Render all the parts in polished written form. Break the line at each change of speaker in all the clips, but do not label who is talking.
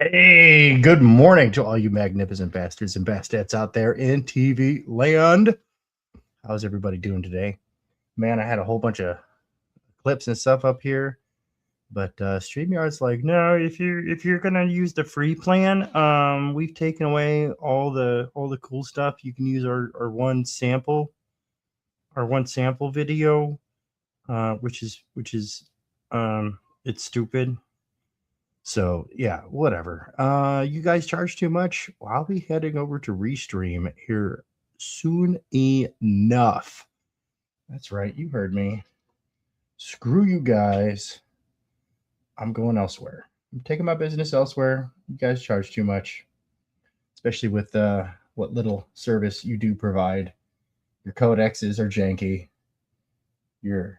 Hey, good morning to all you magnificent bastards and bastettes out there in TV land. How's everybody doing today? Man, I had a whole bunch of clips and stuff up here, but StreamYard's like, no, if you're gonna use the free plan, we've taken away all the cool stuff. You can use our one sample video, which is it's stupid. So yeah, whatever. You guys charge too much. Well, I'll be heading over to Restream here soon enough. That's right, you heard me. Screw you guys. I'm going elsewhere. I'm taking my business elsewhere. You guys charge too much, especially with what little service you do provide. Your codexes are janky. Your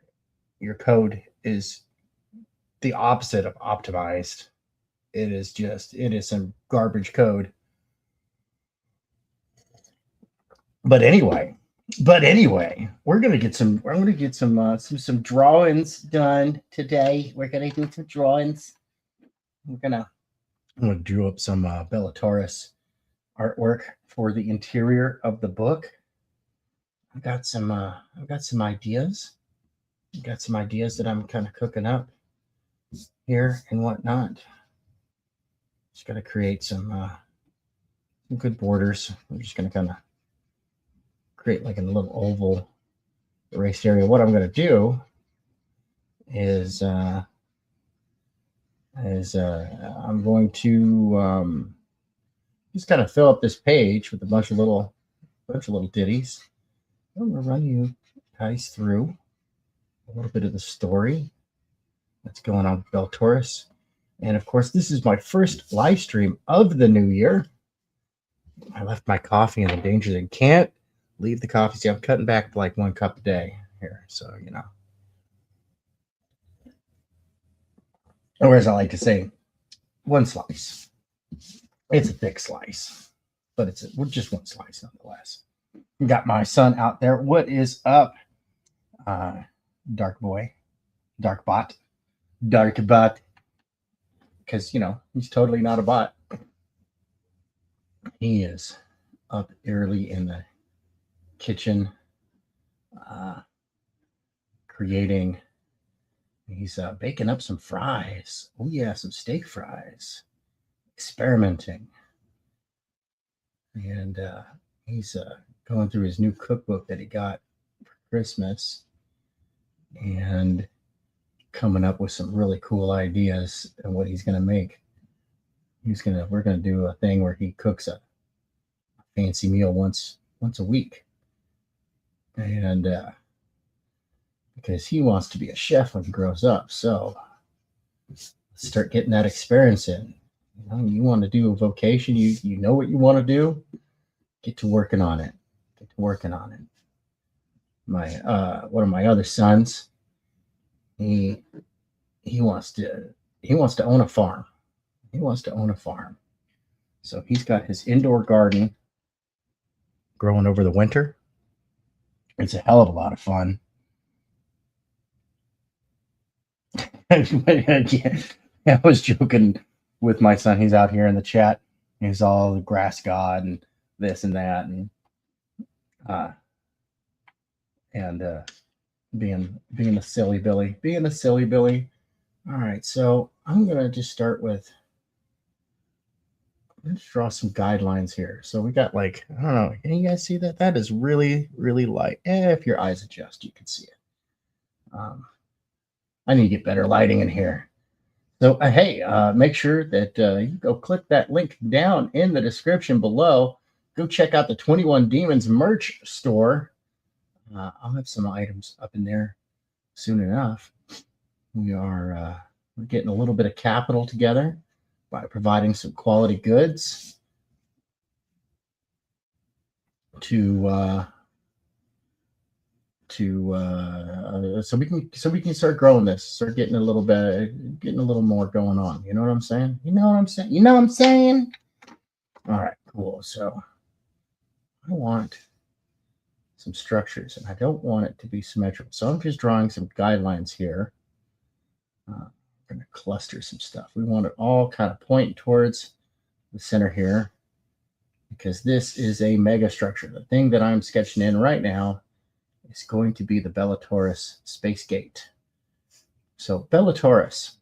code is the opposite of optimized. It is some garbage code. But anyway, we're gonna get some drawings done today. We're gonna do some drawings. I'm gonna draw up some BELLATAURUS artwork for the interior of the book. I've got some ideas. I've got some ideas that I'm kind of cooking up here and whatnot. Just gonna create some good borders. I'm just gonna kind of create like a little oval erased area. What I'm going to do is I'm going to just kind of fill up this page with a bunch of little ditties. I'm going to run you guys through a little bit of the story that's going on with BELLATAURUS. And of course, this is my first live stream of the new year. I left my coffee in the danger that can't leave the coffee. See, I'm cutting back to like 1 cup a day here. So, or as I like to say, 1 slice. It's a thick slice, but it's just 1 slice nonetheless. Got my son out there. What is up? Dark boy, dark bot. Because, he's totally not a bot. He is up early in the kitchen, creating. He's baking up some fries. Oh yeah, some steak fries. Experimenting, and he's going through his new cookbook that he got for Christmas, and coming up with some really cool ideas and what he's gonna make. We're gonna do a thing where he cooks a fancy meal once a week. And because he wants to be a chef when he grows up. So let's start getting that experience in. You want to do a vocation, you know what you want to do, get to working on it. My one of my other sons, he wants to own a farm. So he's got his indoor garden growing over the winter. It's a hell of a lot of fun. I was joking with my son. He's out here in the chat. He's all the grass god and this and that, and being a silly Billy. All right, so I'm gonna just start with. Let's draw some guidelines here. So we got like, I don't know, can you guys see that? That is really, really light. If your eyes adjust, you can see it. I need to get better lighting in here. So, hey, make sure that you go click that link down in the description below. Go check out the 21 Demons merch store. I'll have some items up in there soon enough. We're getting a little bit of capital together by providing some quality goods so we can start growing this, start getting a little more going on. You know what I'm saying? All right, cool. So I want some structures, and I don't want it to be symmetrical. So I'm just drawing some guidelines here. going to cluster some stuff. We want it all kind of point towards the center here, because this is a mega structure. The thing that I'm sketching in right now is going to be the BELLATAURUS space gate. So BELLATAURUS,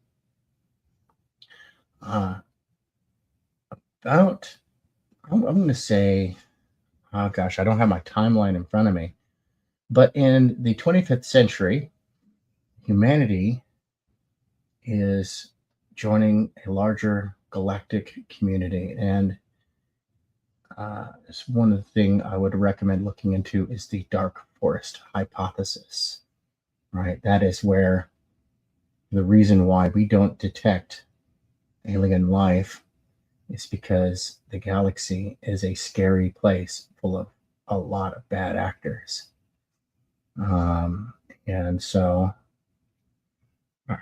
I'm going to say, oh gosh, I don't have my timeline in front of me, but in the 25th century, humanity is joining a larger galactic community. And it's one of the things I would recommend looking into is the dark forest hypothesis, right? That is where the reason why we don't detect alien life is because the galaxy is a scary place full of a lot of bad actors. And so, all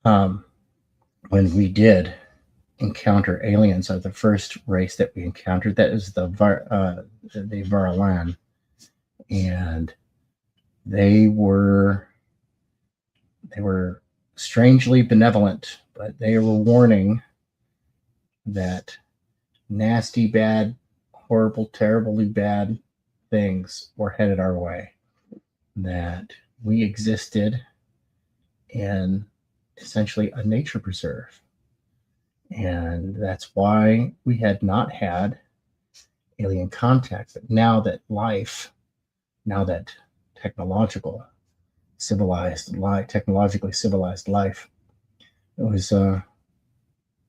right. When we did encounter aliens, are the first race that we encountered, that is the Varlan, and they were strangely benevolent, but they were warning that nasty, bad, horrible, terribly bad things were headed our way, that we existed in essentially a nature preserve. And that's why we had not had alien contact. But now that technologically civilized life was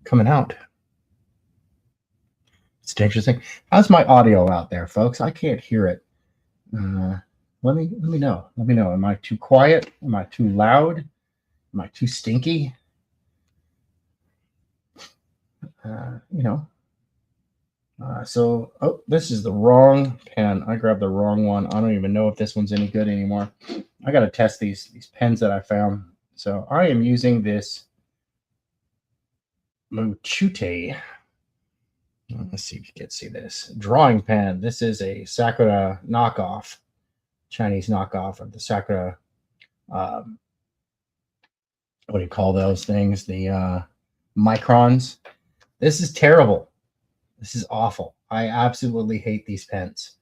coming out. It's a dangerous thing. How's my audio out there, folks? I can't hear it. Let me know. Let me know. Am I too quiet? Am I too loud? Am I too stinky? Oh, this is the wrong pen. I grabbed the wrong one. I don't even know if this one's any good anymore. I got to test these pens that I found. So I am using this Mochute. Let's see if you can see this. Drawing pen. This is a Sakura knockoff, Chinese knockoff of the Sakura, what do you call those things? The microns. This is terrible. This is awful. I absolutely hate these pens.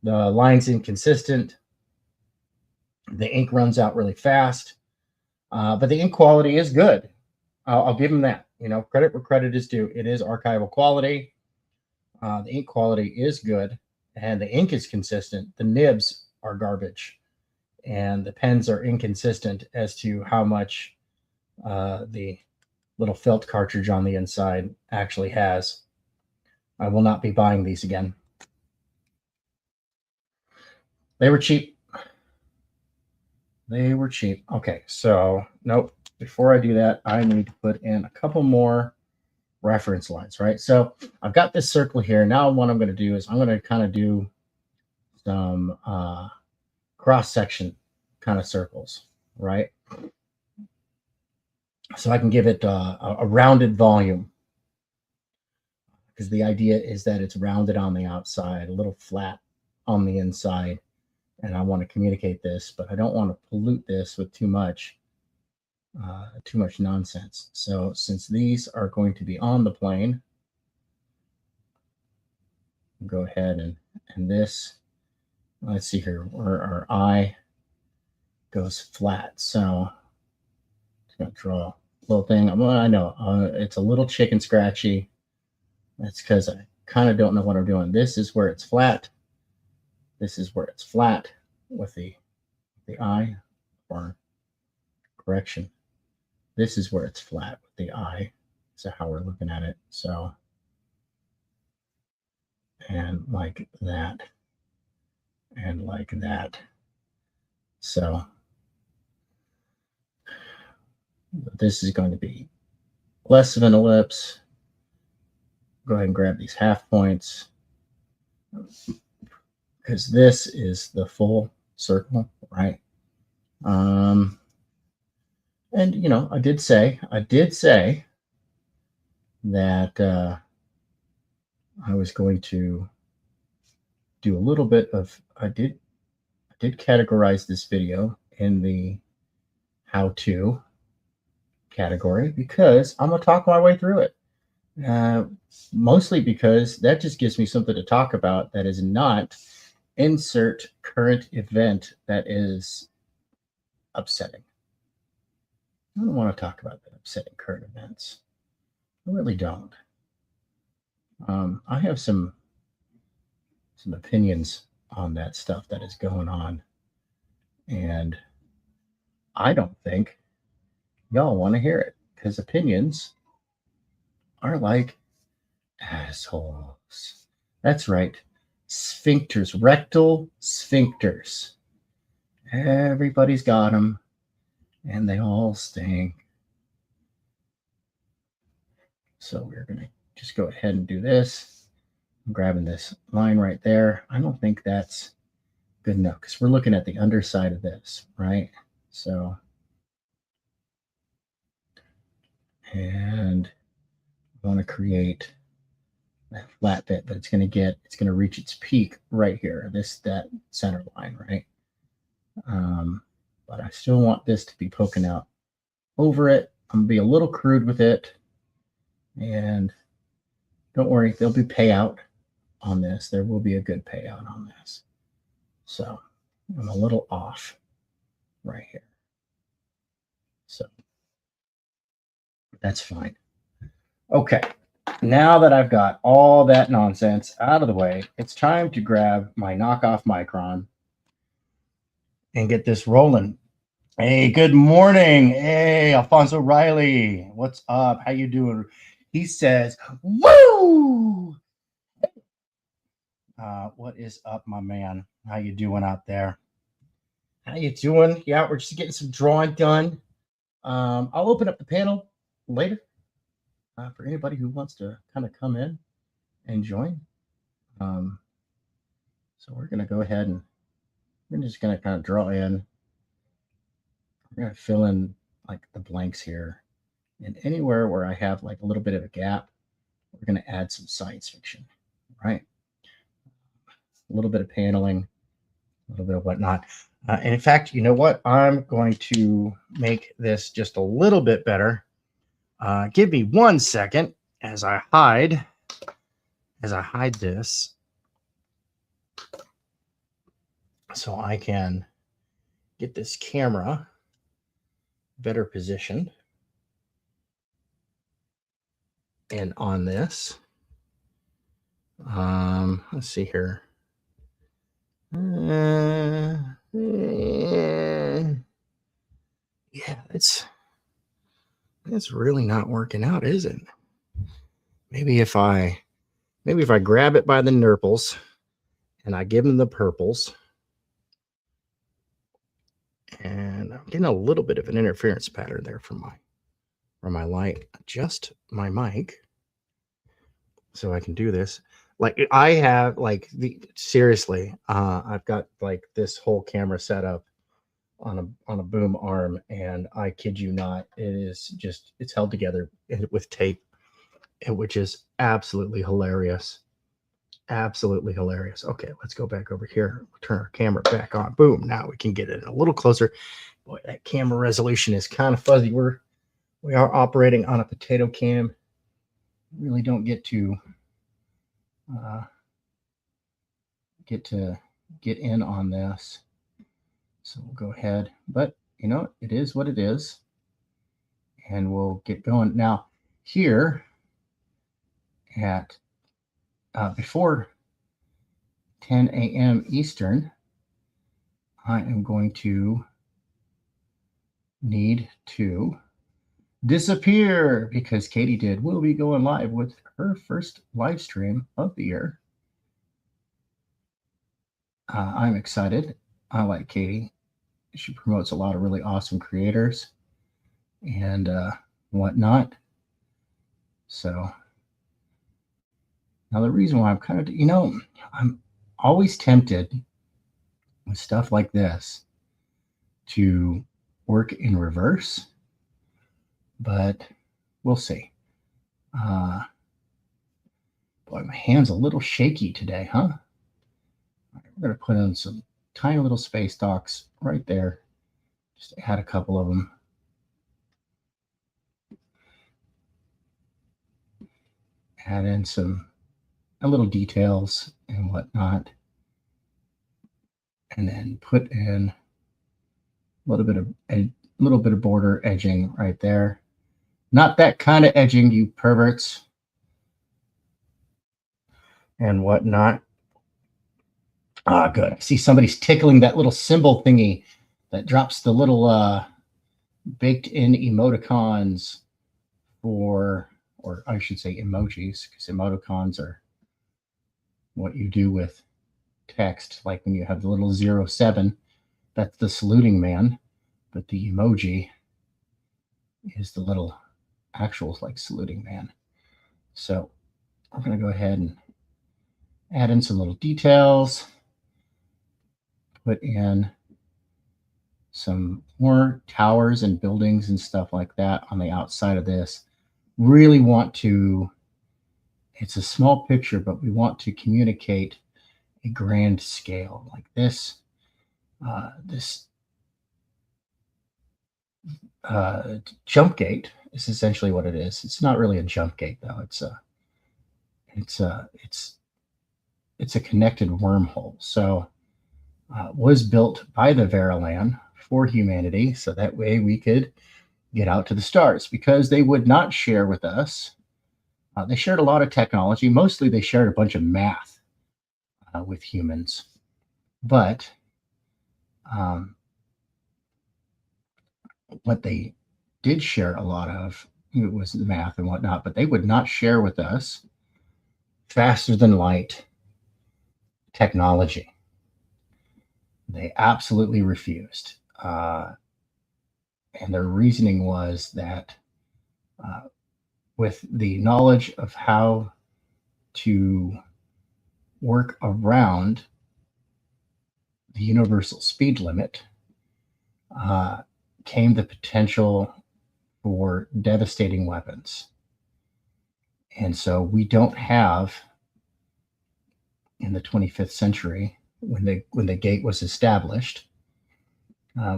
The line's inconsistent. The ink runs out really fast. But the ink quality is good. I'll give them that. Credit where credit is due. It is archival quality. The ink quality is good. And the ink is consistent. The nibs are garbage. And the pens are inconsistent as to how much the little felt cartridge on the inside actually has. I will not be buying these again. They were cheap. They were cheap. Okay, so nope. Before I do that, I need to put in a couple more reference lines, right? So I've got this circle here. Now what I'm going to do is I'm going to kind of do some cross-section kind of circles, right? So I can give it a rounded volume, because the idea is that it's rounded on the outside, a little flat on the inside. And I want to communicate this, but I don't want to pollute this with too much nonsense. So since these are going to be on the plane, go ahead and this, let's see here, where our eye goes flat. So it's going to draw a little thing. I know it's a little chicken scratchy. That's because I kind of don't know what I'm doing. This is where it's flat. This is where it's flat with the eye, or correction. This is where it's flat with the eye. So how we're looking at it. So, and like that, and like that. So this is going to be less of an ellipse. Go ahead and grab these half points, because this is the full circle, right? And I did say that I was going to do a little bit of, I did categorize this video in the how-to, category because I'm going to talk my way through it. Mostly because that just gives me something to talk about that is not insert current event that is upsetting. I don't want to talk about the upsetting current events. I really don't. I have some opinions on that stuff that is going on, and I don't think y'all want to hear it because opinions are like assholes. That's right. Sphincters, rectal sphincters. Everybody's got them, and they all stink. So we're going to just go ahead and do this. I'm grabbing this line right there. I don't think that's good enough because we're looking at the underside of this, right? So, and I want to create that flat bit, but it's going to reach its peak right here, that center line, right? But I still want this to be poking out over it. I'm going to be a little crude with it. And don't worry, there'll be payout on this. There will be a good payout on this. So I'm a little off right here. So that's fine. Okay, now that I've got all that nonsense out of the way, it's time to grab my knockoff Micron and get this rolling. Hey, good morning. Hey, Alfonso Riley. What's up? How you doing? He says, woo! What is up, my man? How you doing out there? How you doing? Yeah, we're just getting some drawing done. I'll open up the panel later for anybody who wants to kind of come in and join. So we're going to go ahead and we're just going to kind of draw in. We're going to fill in like the blanks here. And anywhere where I have like a little bit of a gap, we're going to add some science fiction, right? A little bit of paneling, a little bit of whatnot. And in fact, you know what? I'm going to make this just a little bit better. Give me 1 second as I hide this so I can get this camera better positioned and on this. Let's see here. Yeah, it's really not working out, is it? Maybe if I grab it by the nurples and I give them the purples, and I'm getting a little bit of an interference pattern there from my light. Adjust my mic so I can do this. Like I have seriously, I've got like this whole camera set up on a boom arm, and I kid you not, it's held together with tape, which is absolutely hilarious. Absolutely hilarious. Okay, let's go back over here. Turn our camera back on. Boom. Now we can get it a little closer. Boy, that camera resolution is kind of fuzzy. We are operating on a potato cam. Really don't get to get in on this. So we'll go ahead. But you know, it is what it is. And we'll get going. Now, here at before 10 a.m. Eastern, I am going to need to disappear because Katie will be going live with her first live stream of the year. I'm excited. I like Katie. She promotes a lot of really awesome creators and whatnot. So now the reason why I'm kind of, I'm always tempted with stuff like this to work in reverse, but we'll see. Boy, my hand's a little shaky today, huh? All right, we're going to put in some tiny little space docks right there. Just add a couple of them. add in some little details and whatnot, and then put in a little bit of border edging right there. Not that kind of edging, you perverts and whatnot. Ah, good. I see somebody's tickling that little symbol thingy that drops the little baked in emoticons for, or I should say emojis, because emoticons are what you do with text. Like when you have the little 07, that's the saluting man, but the emoji is the little actual like saluting man. So we're going to go ahead and add in some little details, put in some more towers and buildings and stuff like that on the outside of this. Really want to, it's a small picture, but we want to communicate a grand scale like this. This jump gate is essentially what it is. It's not really a jump gate though. It's a connected wormhole. So was built by the Veralan for humanity, so that way we could get out to the stars, because they would not share with us. They shared a lot of technology. Mostly they shared a bunch of math with humans. But what they did share a lot of, it was the math and whatnot, but they would not share with us faster than light technology. They absolutely refused. And their reasoning was that with the knowledge of how to work around the universal speed limit, came the potential for devastating weapons. And so we don't have, in the 25th century, when the gate was established,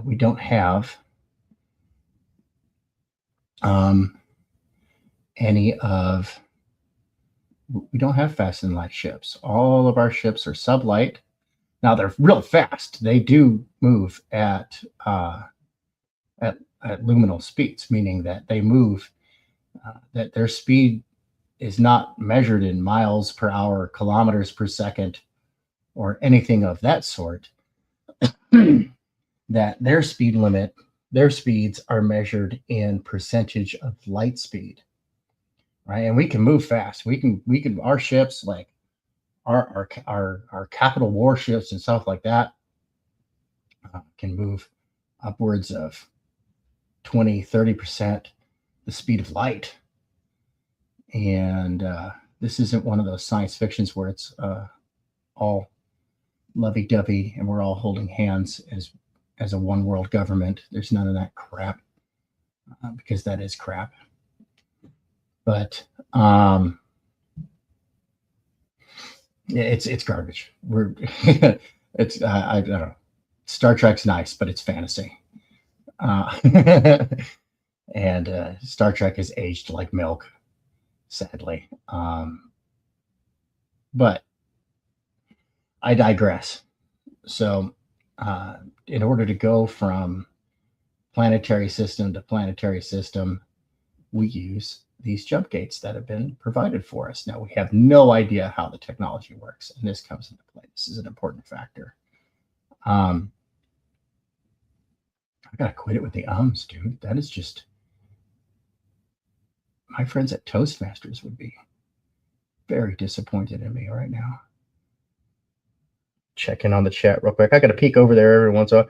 we don't have we don't have fast and light ships. All of our ships are sublight. Now they're real fast. They do move at luminal speeds, meaning that they move, that their speed is not measured in miles per hour, kilometers per second, or anything of that sort. That their speed limit, their speeds are measured in percentage of light speed, right? And we can move fast. We can our ships, like our capital warships and stuff like that, can move upwards of 20-30% the speed of light. And this isn't one of those science fictions where it's all lovey-dovey and we're all holding hands as a one world government. There's none of that crap, because that is crap. But it's garbage. It's I don't know. Star Trek's nice, but it's fantasy. And Star Trek is aged like milk, sadly. But I digress. So in order to go from planetary system to planetary system, we use these jump gates that have been provided for us. Now, we have no idea how the technology works, and this comes into play. This is an important factor. I gotta quit it with the ums, dude. That is just, my friends at Toastmasters would be very disappointed in me right now. Checking on the chat real quick. I gotta peek over there every once in a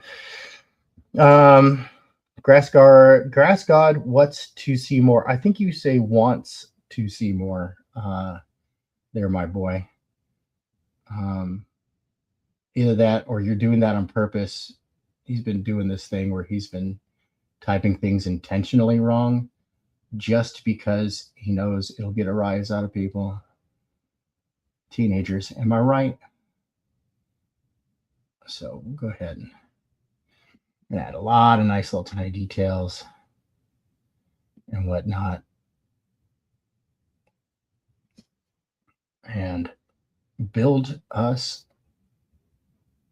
while. Grass God wants to see more. I think you say wants to see more. There, my boy. Either that or you're doing that on purpose. He's been doing this thing where he's been typing things intentionally wrong just because he knows it'll get a rise out of people. Teenagers, am I right? So we'll go ahead and add a lot of nice little tiny details and whatnot. and build us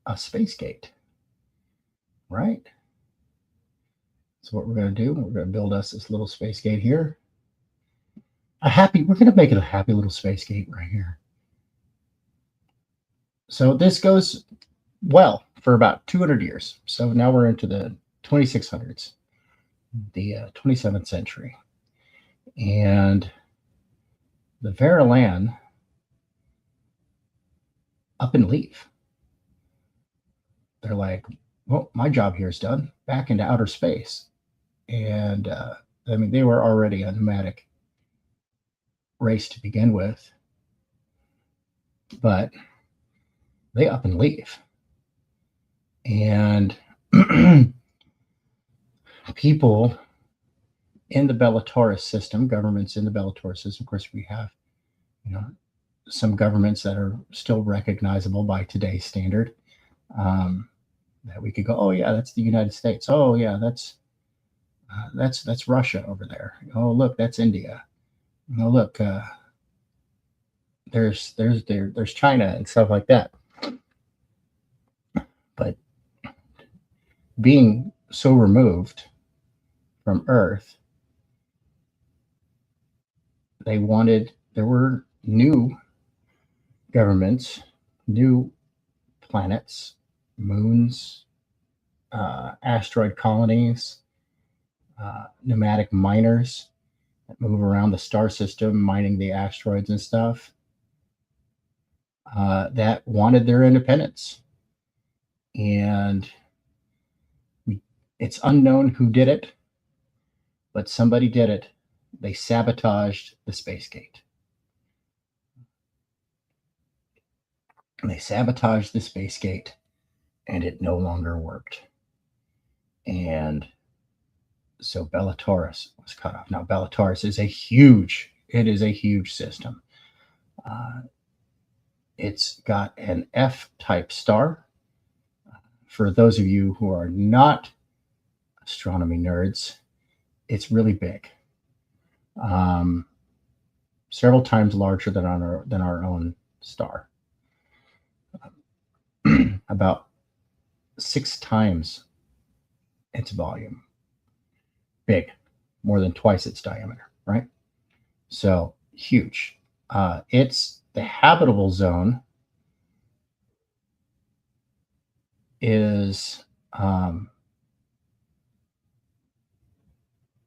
a space gate, right? So what we're going to do, we're going to build us this little space gate here. We're going to make it a happy little space gate right here. So this goes well for about 200 years. So now we're into the 2600s, the 27th century. And the Verlan up and leave. They're like, well, my job here is done. Back into outer space. And I mean, they were already a nomadic race to begin with, but they up and leave. And people in the BELLATAURUS system, governments in the BELLATAURUS system, of course, we have, some governments that are still recognizable by today's standard. That we could go, oh yeah, that's the United States. Oh yeah, that's Russia over there. Oh look, that's India. Oh look, there's China and stuff like that. But being so removed from Earth, there were new governments, new planets, moons, asteroid colonies, nomadic miners that move around the star system, mining the asteroids and stuff, that wanted their independence. And it's unknown who did it, but somebody did it. They sabotaged the space gate. They sabotaged the space gate, and it no longer worked. And so BELLATAURUS was cut off. Now, BELLATAURUS is a huge system. It's got an F-type star. For those of you who are not astronomy nerds, it's really big. Several times larger than our own star. About 6 times its volume. Big, more than twice its diameter, right? So huge. It's the habitable zone is the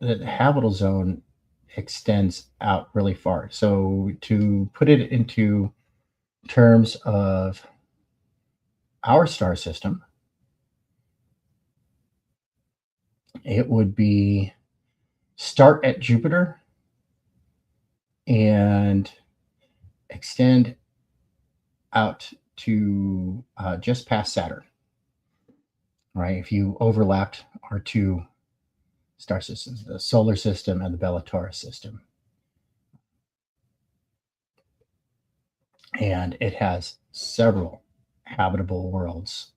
habitable zone extends out really far. So to put it into terms of our star system, it would be start at Jupiter and extend out to just past Saturn, right? If you overlapped our two star systems, the solar system and the BELLATAURUS system. And it has several habitable worlds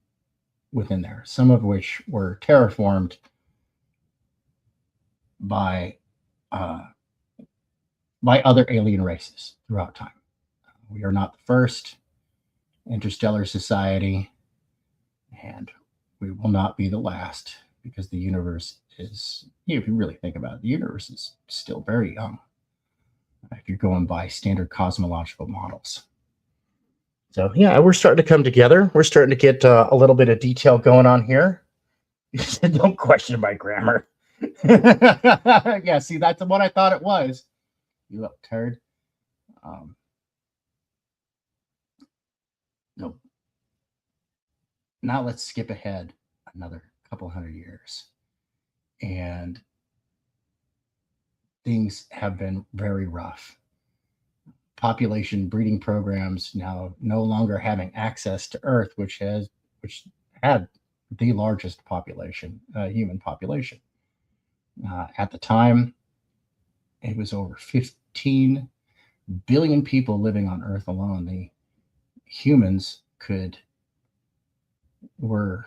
within there, some of which were terraformed by other alien races throughout time. We are not the first interstellar society, and we will not be the last, because the universe is, if you really think about it, the universe is still very young if you're going by standard cosmological models. So yeah, we're starting to come together. We're starting to get a little bit of detail going on here. Don't question my grammar. Yeah, see, that's what I thought it was. You little turd. No. Now let's skip ahead another couple hundred years. And things have been very rough. Population breeding programs now no longer having access to Earth, which had the largest population, human population. At the time, it was over 15 billion people living on Earth alone. The humans were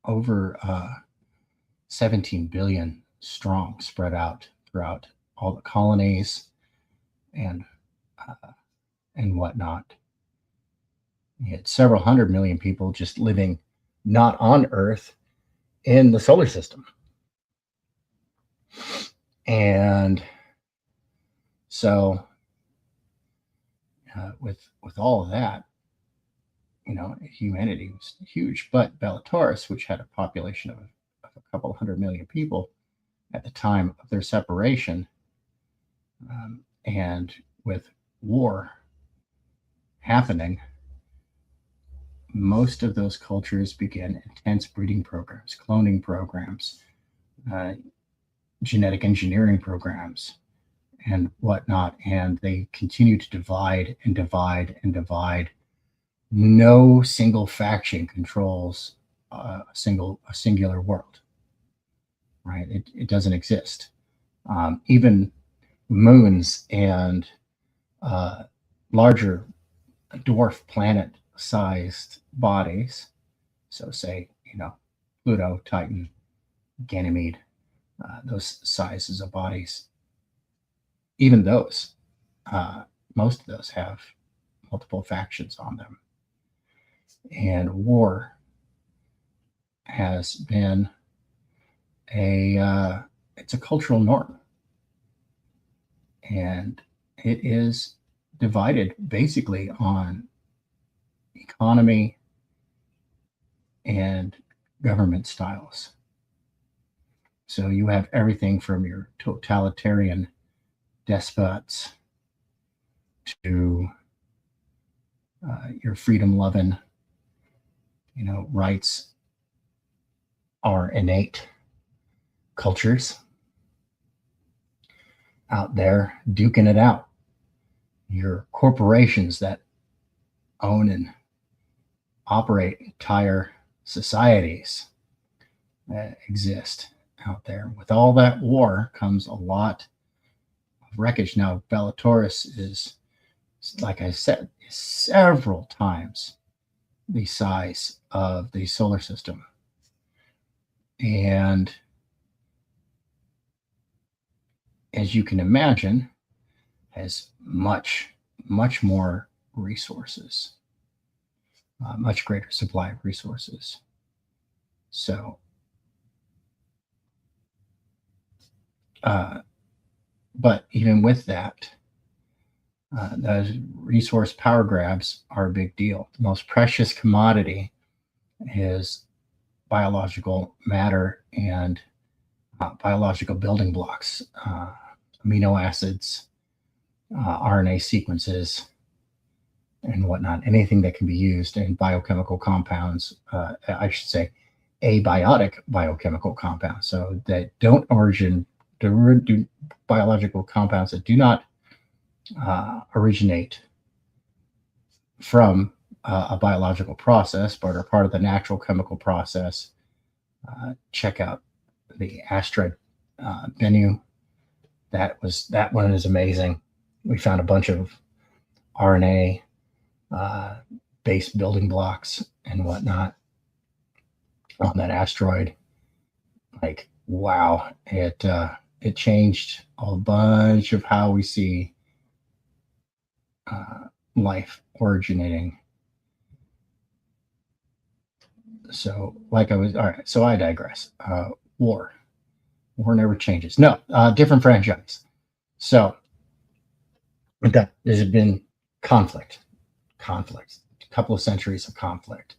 over 17 billion strong, spread out throughout all the colonies and and whatnot. You had several 100 million people just living not on Earth in the solar system. And so with all of that, humanity was huge. But Bellatorus, which had a population of a couple 100 million people at the time of their separation, and with war happening, most of those cultures began intense breeding programs, cloning programs, genetic engineering programs, and whatnot. And they continue to divide and divide and divide. No single faction controls a singular world, right? It doesn't exist. Even moons and larger dwarf planet-sized bodies, so say, Pluto, Titan, Ganymede, those sizes of bodies, even those, most of those have multiple factions on them. And war has been it's a cultural norm. And it is divided basically on economy and government styles. So you have everything from your totalitarian despots to your freedom-loving, rights are innate cultures out there duking it out. Your corporations that own and operate entire societies exist out there. With all that war comes a lot of wreckage. Now, Bellatorus is, like I said, several times the size of the solar system. And as you can imagine, has much, much more resources, much greater supply of resources. So, but even with that, those resource power grabs are a big deal. The most precious commodity is biological matter and biological building blocks, amino acids, RNA sequences, and whatnot. Anything that can be used in biochemical compounds, I should say abiotic biochemical compounds, so that don't do biological compounds that do not originate from a biological process, but are part of the natural chemical process. Check out the asteroid Bennu. That one is amazing. We found a bunch of RNA based building blocks and whatnot on that asteroid. Like, wow, it changed a bunch of how we see life originating. So, all right, so I digress. War never changes. No, different franchise. So, there's been conflict, a couple of centuries of conflict.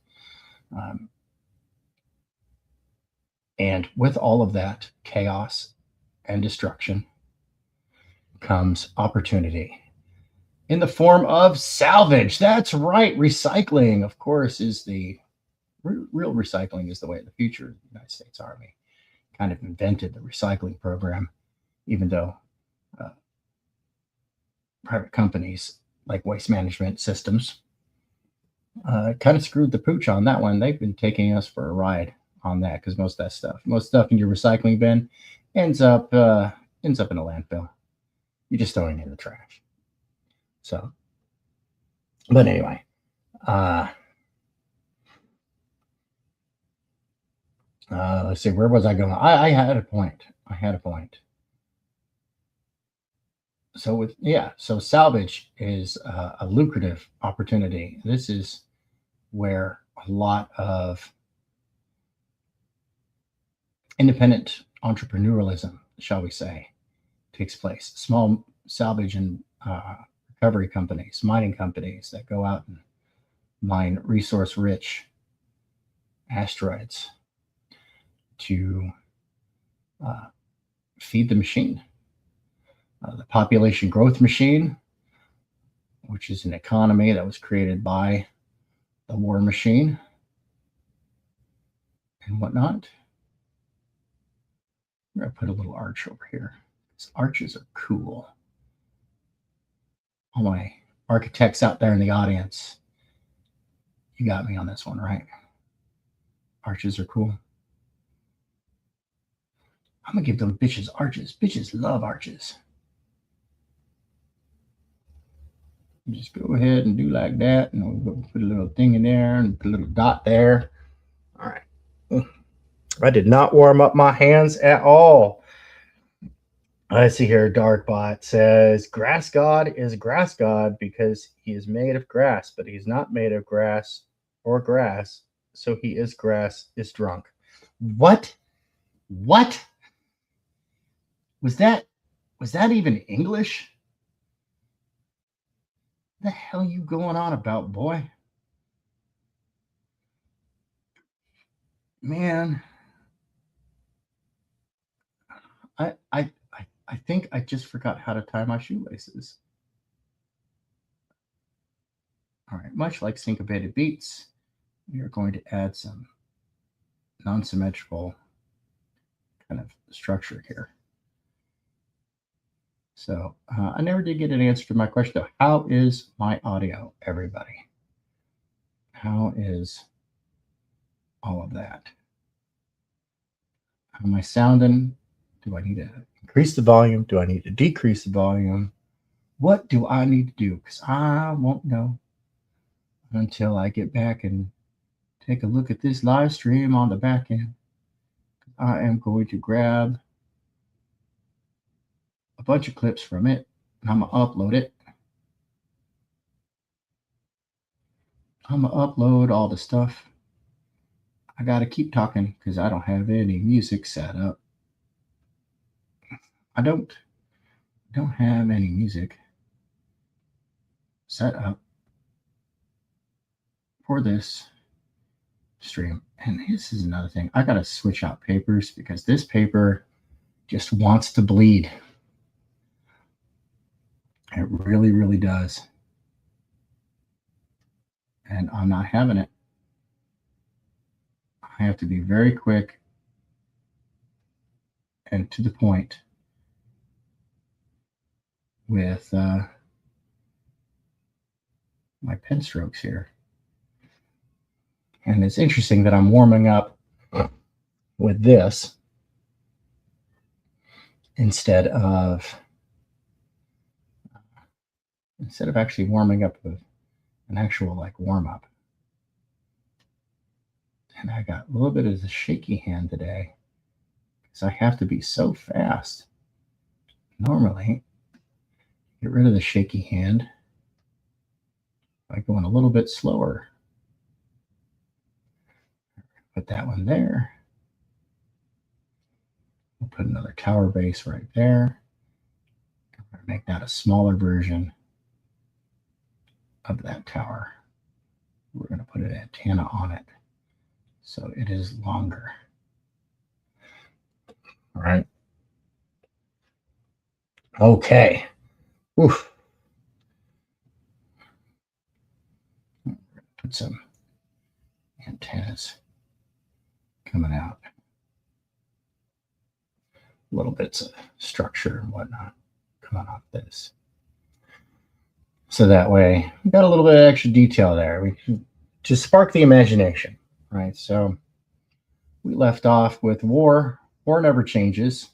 And with all of that chaos and destruction comes opportunity in the form of salvage. That's right. Recycling, of course, is the real recycling is the way of the future. The United States Army kind of invented the recycling program, even though private companies like Waste Management Systems kind of screwed the pooch on that one. They've been taking us for a ride on that, because most stuff in your recycling bin ends up in a landfill. You're just throwing it in the trash. So, but anyway, let's see, where was I going? I had a point. so salvage is a lucrative opportunity. This is where a lot of independent entrepreneurialism, shall we say, takes place. Small salvage and recovery companies, mining companies that go out and mine resource-rich asteroids to feed the machine. The population growth machine, which is an economy that was created by the war machine and whatnot. I'm going to put a little arch over here. These arches are cool. All my architects out there in the audience, you got me on this one, right? Arches are cool. I'm going to give them bitches arches. Bitches love arches. Just go ahead and do like that, and we'll put a little thing in there and put a little dot there. All right. I did not warm up my hands at all. I see here Darkbot says grass god is grass god because he is made of grass, but he's not made of grass or grass, so he is grass is drunk. What? What? Was that even English? The hell you going on about, boy? Man, I think I just forgot how to tie my shoelaces. All right, much like syncopated beats, we are going to add some non-symmetrical kind of structure here. So I never did get an answer to my question, though. How is my audio, everybody? How is all of that? How am I sounding? Do I need to increase the volume? Do I need to decrease the volume? What do I need to do? Because I won't know until I get back and take a look at this live stream on the back end. I am going to grab a bunch of clips from it, and I'm going to upload it. I'm going to upload all the stuff. I got to keep talking because I don't have any music set up. I don't have any music set up for this stream. And this is another thing. I got to switch out papers because this paper just wants to bleed. It really, really does. And I'm not having it. I have to be very quick and to the point with my pen strokes here. And it's interesting that I'm warming up with this instead of actually warming up with an actual like warm up. And I got a little bit of the shaky hand today because I have to be so fast. Normally, get rid of the shaky hand by going a little bit slower. Put that one there. We'll put another tower base right there. I'm going to make that a smaller version of that tower. We're going to put an antenna on it so it is longer. All right. Okay. Oof. Put some antennas coming out. Little bits of structure and whatnot coming off this. So that way we got a little bit of extra detail there. To spark the imagination, right? So we left off with war. War never changes.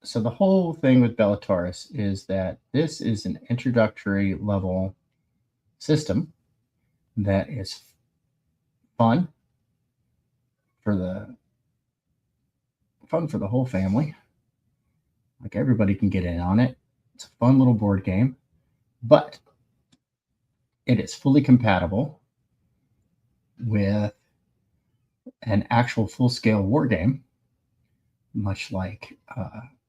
So the whole thing with BELLATAURUS is that this is an introductory level system that is fun for the whole family. Like everybody can get in on it. It's a fun little board game, but it is fully compatible with an actual full-scale war game, much like,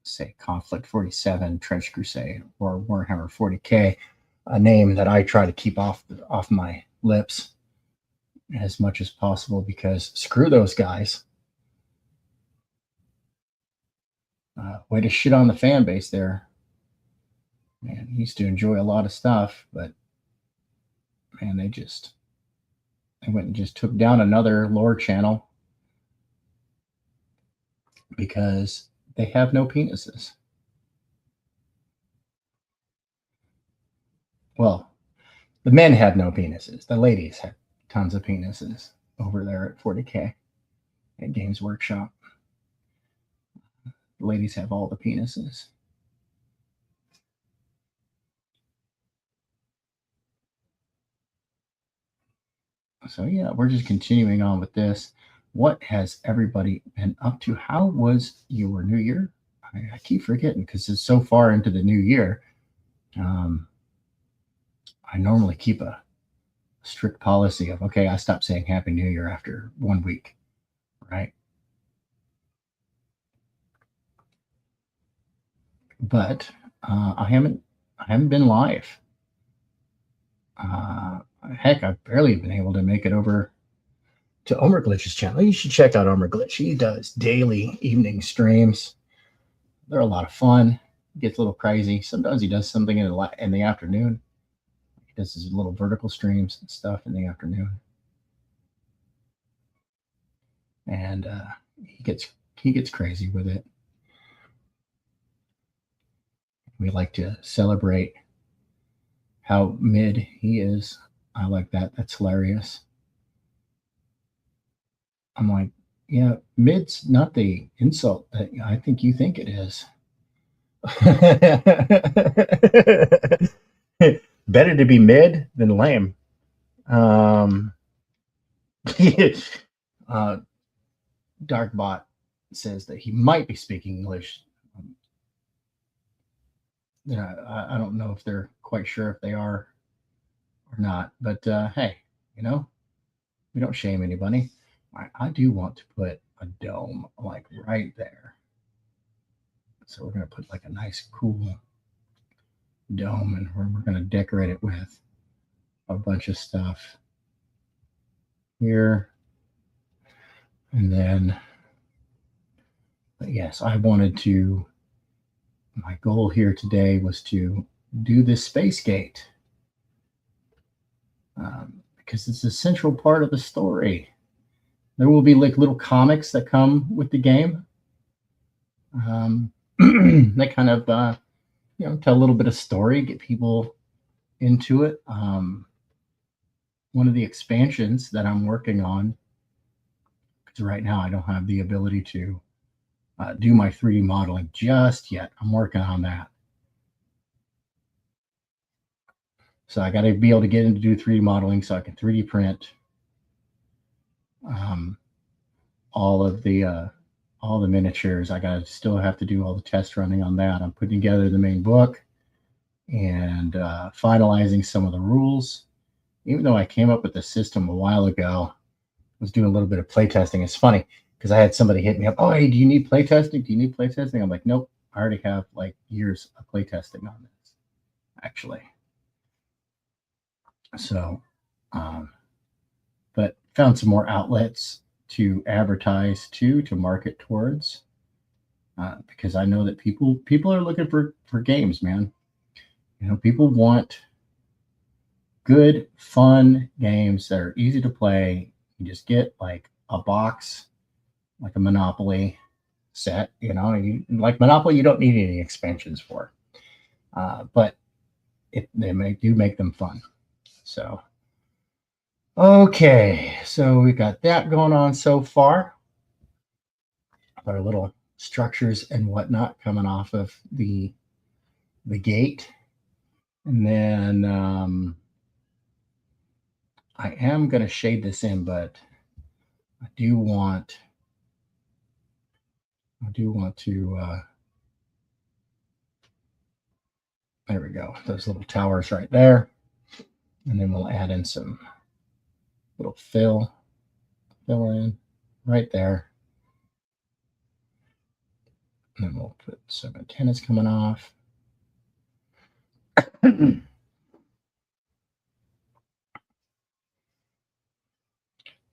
say, Conflict 47, Trench Crusade, or Warhammer 40K, a name that I try to keep off my lips as much as possible because screw those guys. Way to shit on the fan base there. Man, he used to enjoy a lot of stuff, but man, they went and just took down another lore channel because they have no penises. Well, the men had no penises. The ladies had tons of penises over there at 40K at Games Workshop. The ladies have all the penises. So yeah, we're just continuing on with this. What has everybody been up to? How was your New Year? I keep forgetting because it's so far into the new year. I normally keep a strict policy of, okay, I stop saying Happy New Year after 1 week, right? But I haven't been live. Heck, I've barely been able to make it over to Omer Glitch's channel. You should check out Omer Glitch. He does daily evening streams. They're a lot of fun. Gets a little crazy. Sometimes he does something in the afternoon. He does his little vertical streams and stuff in the afternoon, and he gets crazy with it. We like to celebrate how mid he is. I like that. That's hilarious. I'm like, yeah, mid's not the insult that I think you think it is. Better to be mid than lame. Darkbot says that he might be speaking English. I don't know if they're quite sure if they are or not, but hey, we don't shame anybody. I do want to put a dome like right there. So we're going to put like a nice cool dome, and we're going to decorate it with a bunch of stuff here. And then, but yes, my goal here today was to do this space gate because it's a central part of the story. There will be like little comics that come with the game. That kind of, tell a little bit of story, get people into it. One of the expansions that I'm working on, because right now I don't have the ability to do my 3D modeling just yet. I'm working on that. So I got to be able to get into do 3D modeling so I can 3D print all the miniatures. I got to still have to do all the test running on that. I'm putting together the main book and finalizing some of the rules. Even though I came up with the system a while ago, I was doing a little bit of playtesting. It's funny because I had somebody hit me up. Oh, hey, do you need playtesting? Do you need playtesting? I'm like, nope. I already have like years of playtesting on this, actually. So, but found some more outlets to advertise to market towards, because I know that people are looking for games, man. People want good, fun games that are easy to play. You just get like a box, like a Monopoly set. Like Monopoly, you don't need any expansions for, but they do make them fun. So, okay, so we got that going on so far. Our little structures and whatnot coming off of the gate, and then I am going to shade this in, but I do want to There we go. Those little towers right there. And then we'll add in some little fill in right there. And then we'll put some antennas coming off.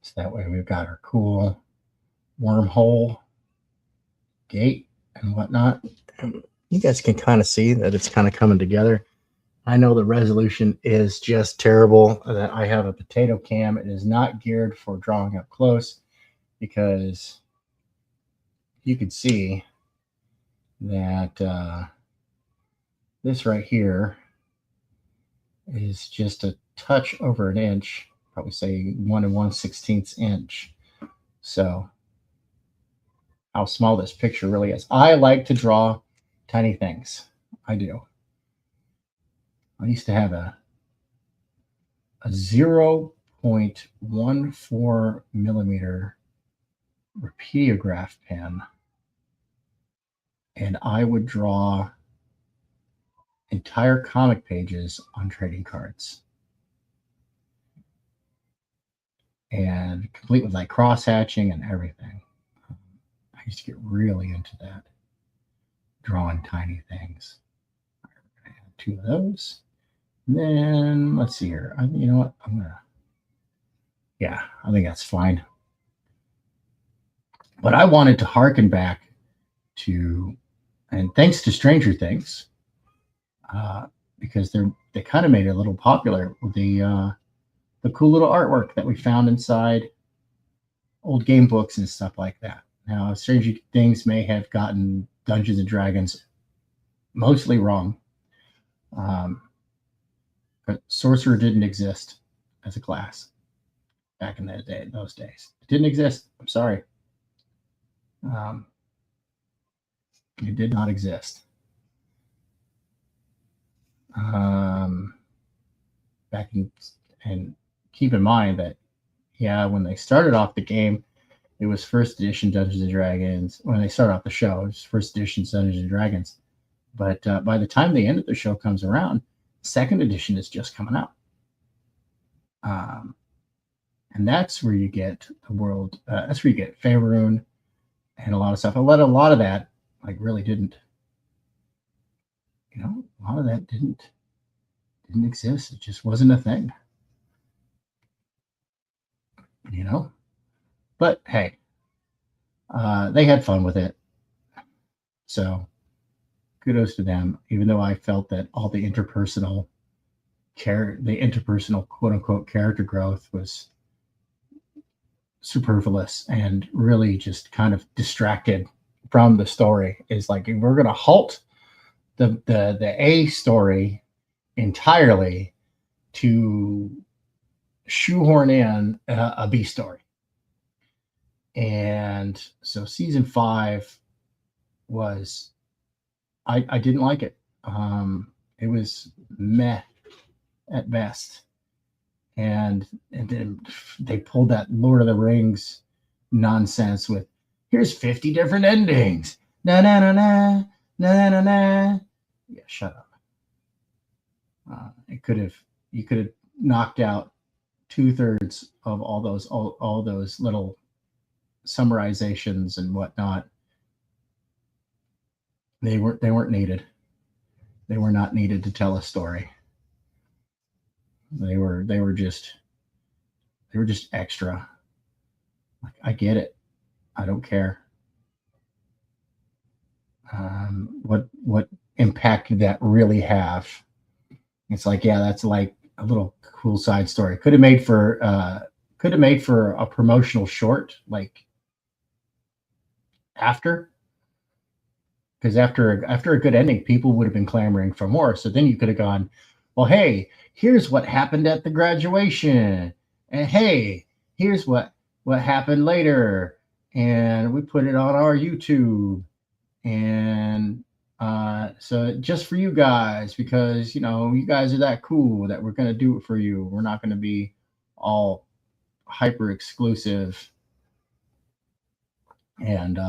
So that way we've got our cool wormhole gate and whatnot. You guys can kind of see that it's kind of coming together. I know the resolution is just terrible. That I have a potato cam. It is not geared for drawing up close because you can see that this right here is just a touch over an inch, probably say 1 1/16 inch. So how small this picture really is. I like to draw tiny things. I do. I used to have a 0.14 millimeter repeatograph pen, and I would draw entire comic pages on trading cards, and complete with like cross hatching and everything. I used to get really into that, drawing tiny things. We're gonna add 2 of those. And then let's see here. You know what? Yeah, I think that's fine. But I wanted to harken back to, and thanks to Stranger Things, because they kind of made it a little popular with the cool little artwork that we found inside old game books and stuff like that. Now, Stranger Things may have gotten Dungeons and Dragons mostly wrong. But sorcerer didn't exist as a class back in those days. It didn't exist. I'm sorry. It did not exist. Back in, and keep in mind that, yeah, when they started off the game, it was first edition Dungeons and Dragons. When they started off the show, it was first edition Dungeons and Dragons. But by the time the end of the show comes around, second edition is just coming out. And that's where you get the world. That's where you get Faerun and a lot of stuff. A lot of that, like, really didn't. A lot of that didn't exist. It just wasn't a thing. But hey, they had fun with it. So kudos to them. Even though I felt that all the interpersonal quote unquote character growth was superfluous and really just kind of distracted from the story. Is like, we're going to halt the A story entirely to shoehorn in a B story. And so season 5 was, I didn't like it. It was meh at best. And then they pulled that Lord of the Rings nonsense with, here's 50 different endings. Na na na na na na na. Yeah, shut up. You could have knocked out 2/3 of all those little summarizations and whatnot. They weren't needed. They were not needed to tell a story. They were just extra. Like, I get it. I don't care. What impact did that really have? It's like, yeah, that's like a little cool side story. Could have made for a promotional short, like after. Because after a good ending, people would have been clamoring for more. So then you could have gone, well, hey, here's what happened at the graduation, and hey, here's what happened later, and we put it on our YouTube, and so just for you guys, because you guys are that cool that we're gonna do it for you. We're not gonna be all hyper exclusive and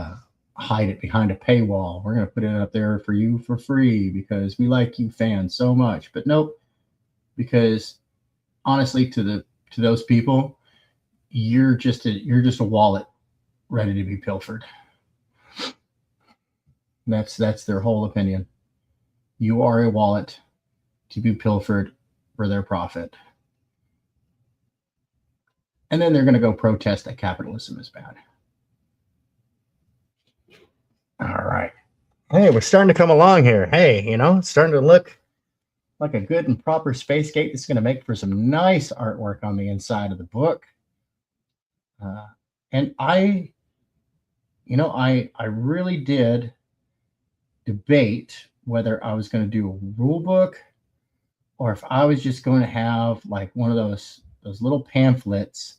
hide it behind a paywall. We're going to put it up there for you for free because we like you fans so much. But nope, because honestly, to those people, you're just a wallet ready to be pilfered. That's their whole opinion. You are a wallet to be pilfered for their profit. And then they're going to go protest that capitalism is bad. All right. Hey, we're starting to come along here. Hey, it's starting to look like a good and proper space gate. This is going to make for some nice artwork on the inside of the book. And I really did debate whether I was going to do a rule book or if I was just going to have like one of those little pamphlets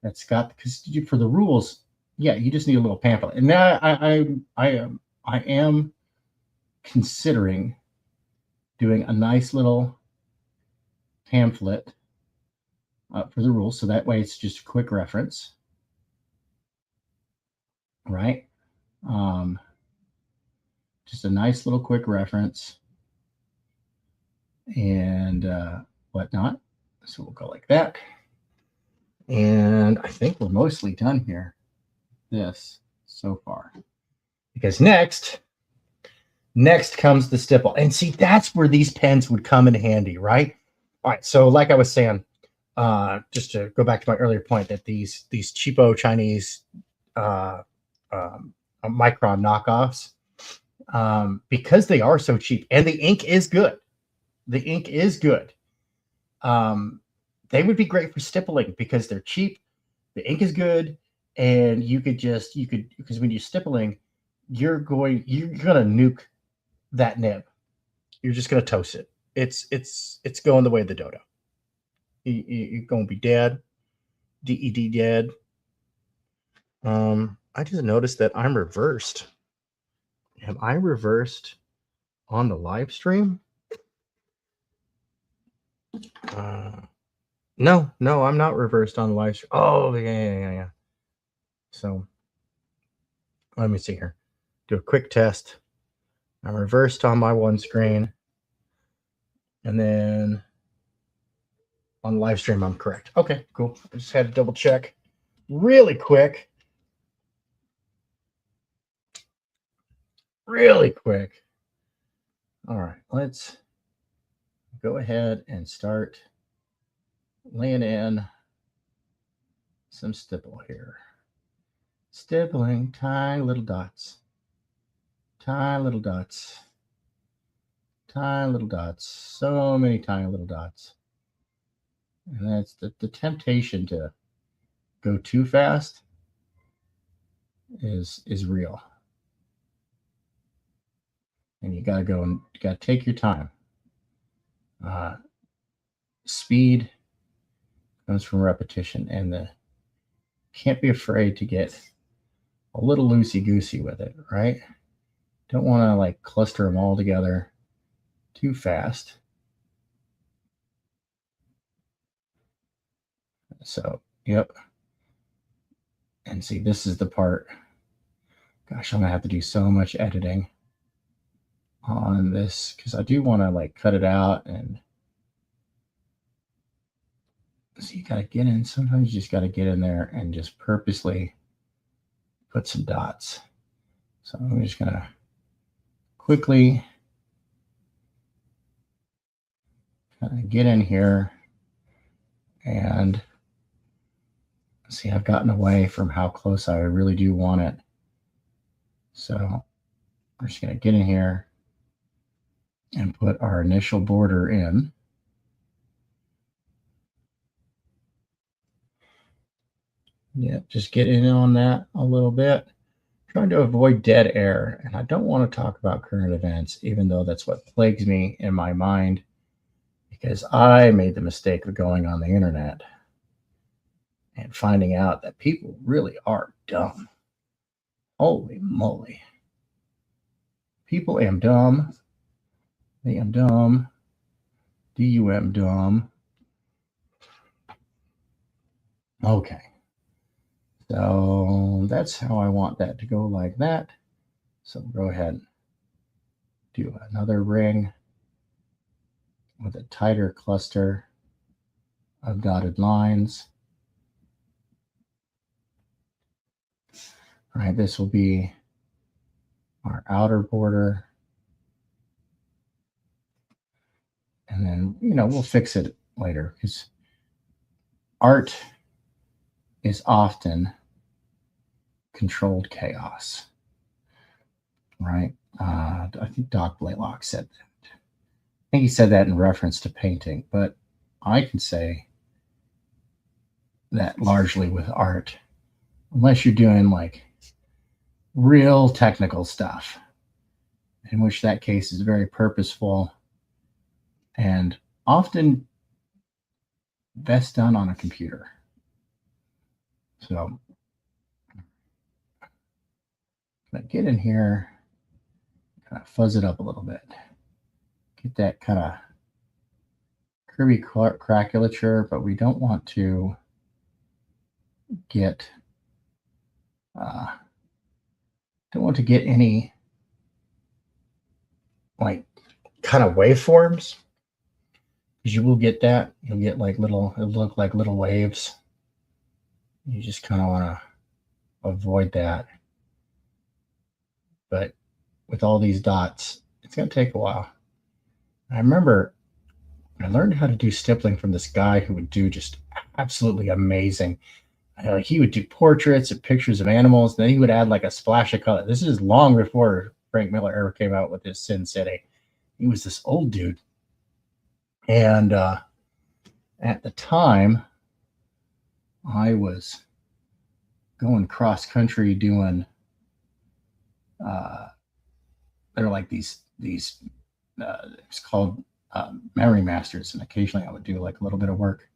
that's got, because for the rules, yeah, you just need a little pamphlet. And now I am considering doing a nice little pamphlet for the rules, so that way it's just a quick reference, right? Just a nice little quick reference and whatnot. So we'll go like that. And I think we're mostly done here. This so far. Because next comes the stipple. And see, that's where these pens would come in handy, right? All right. So like I was saying, just to go back to my earlier point that these cheapo Chinese Micron knockoffs, because they are so cheap and the ink is good. They would be great for stippling because they're cheap. The ink is good. And you could because when you're stippling, you're going to nuke that nib. You're just going to toast it. It's going the way of the dodo. You're going to be dead. DED dead. I just noticed that I'm reversed. Am I reversed on the live stream? No, I'm not reversed on the live stream. Oh, yeah. So let me see here. Do a quick test. I'm reversed on my one screen. And then on the live stream, I'm correct. Okay, cool. I just had to double check really quick. All right, let's go ahead and start laying in some stipple here. Stippling, tiny little dots. So many tiny little dots. And that's the temptation to go too fast is real. And you gotta go and you gotta take your time. Speed comes from repetition, and can't be afraid to get a little loosey-goosey with it, right? Don't want to like cluster them all together too fast. So, yep. And see, this is the part. Gosh, I'm gonna have to do so much editing on this because I do want to like cut it out. And so you gotta get in. Sometimes you just gotta get in there and just purposely put some dots. So I'm just gonna quickly kind of get in here and see, I've gotten away from how close I really do want it. So we're just going to get in here and put our initial border in. Yeah, just get in on that a little bit. Trying to avoid dead air. And I don't want to talk about current events, even though that's what plagues me in my mind, because I made the mistake of going on the internet and finding out that people really are dumb. Holy moly. People am dumb. They am dumb. DUM dumb. Okay. So that's how I want that to go, like that. So go ahead and do another ring with a tighter cluster of dotted lines. All right, this will be our outer border. And then, we'll fix it later, because art is often controlled chaos, right? I think Doc Blaylock said that. I think he said that in reference to painting, but I can say that largely with art, unless you're doing like real technical stuff, in which that case is very purposeful and often best done on a computer. So I'm gonna get in here, kind of fuzz it up a little bit, get that kind of curvy craculature, but we don't want to get any like kind of waveforms, because you will get that. You'll get like it'll look like little waves. You just kind of want to avoid that. But with all these dots, it's going to take a while. I remember I learned how to do stippling from this guy who would do just absolutely amazing. He would do portraits and pictures of animals. Then he would add like a splash of color. This is long before Frank Miller ever came out with his Sin City. He was this old dude. And at the time, I was going cross country doing, they're like these it's called Memory Masters. And occasionally I would do like a little bit of work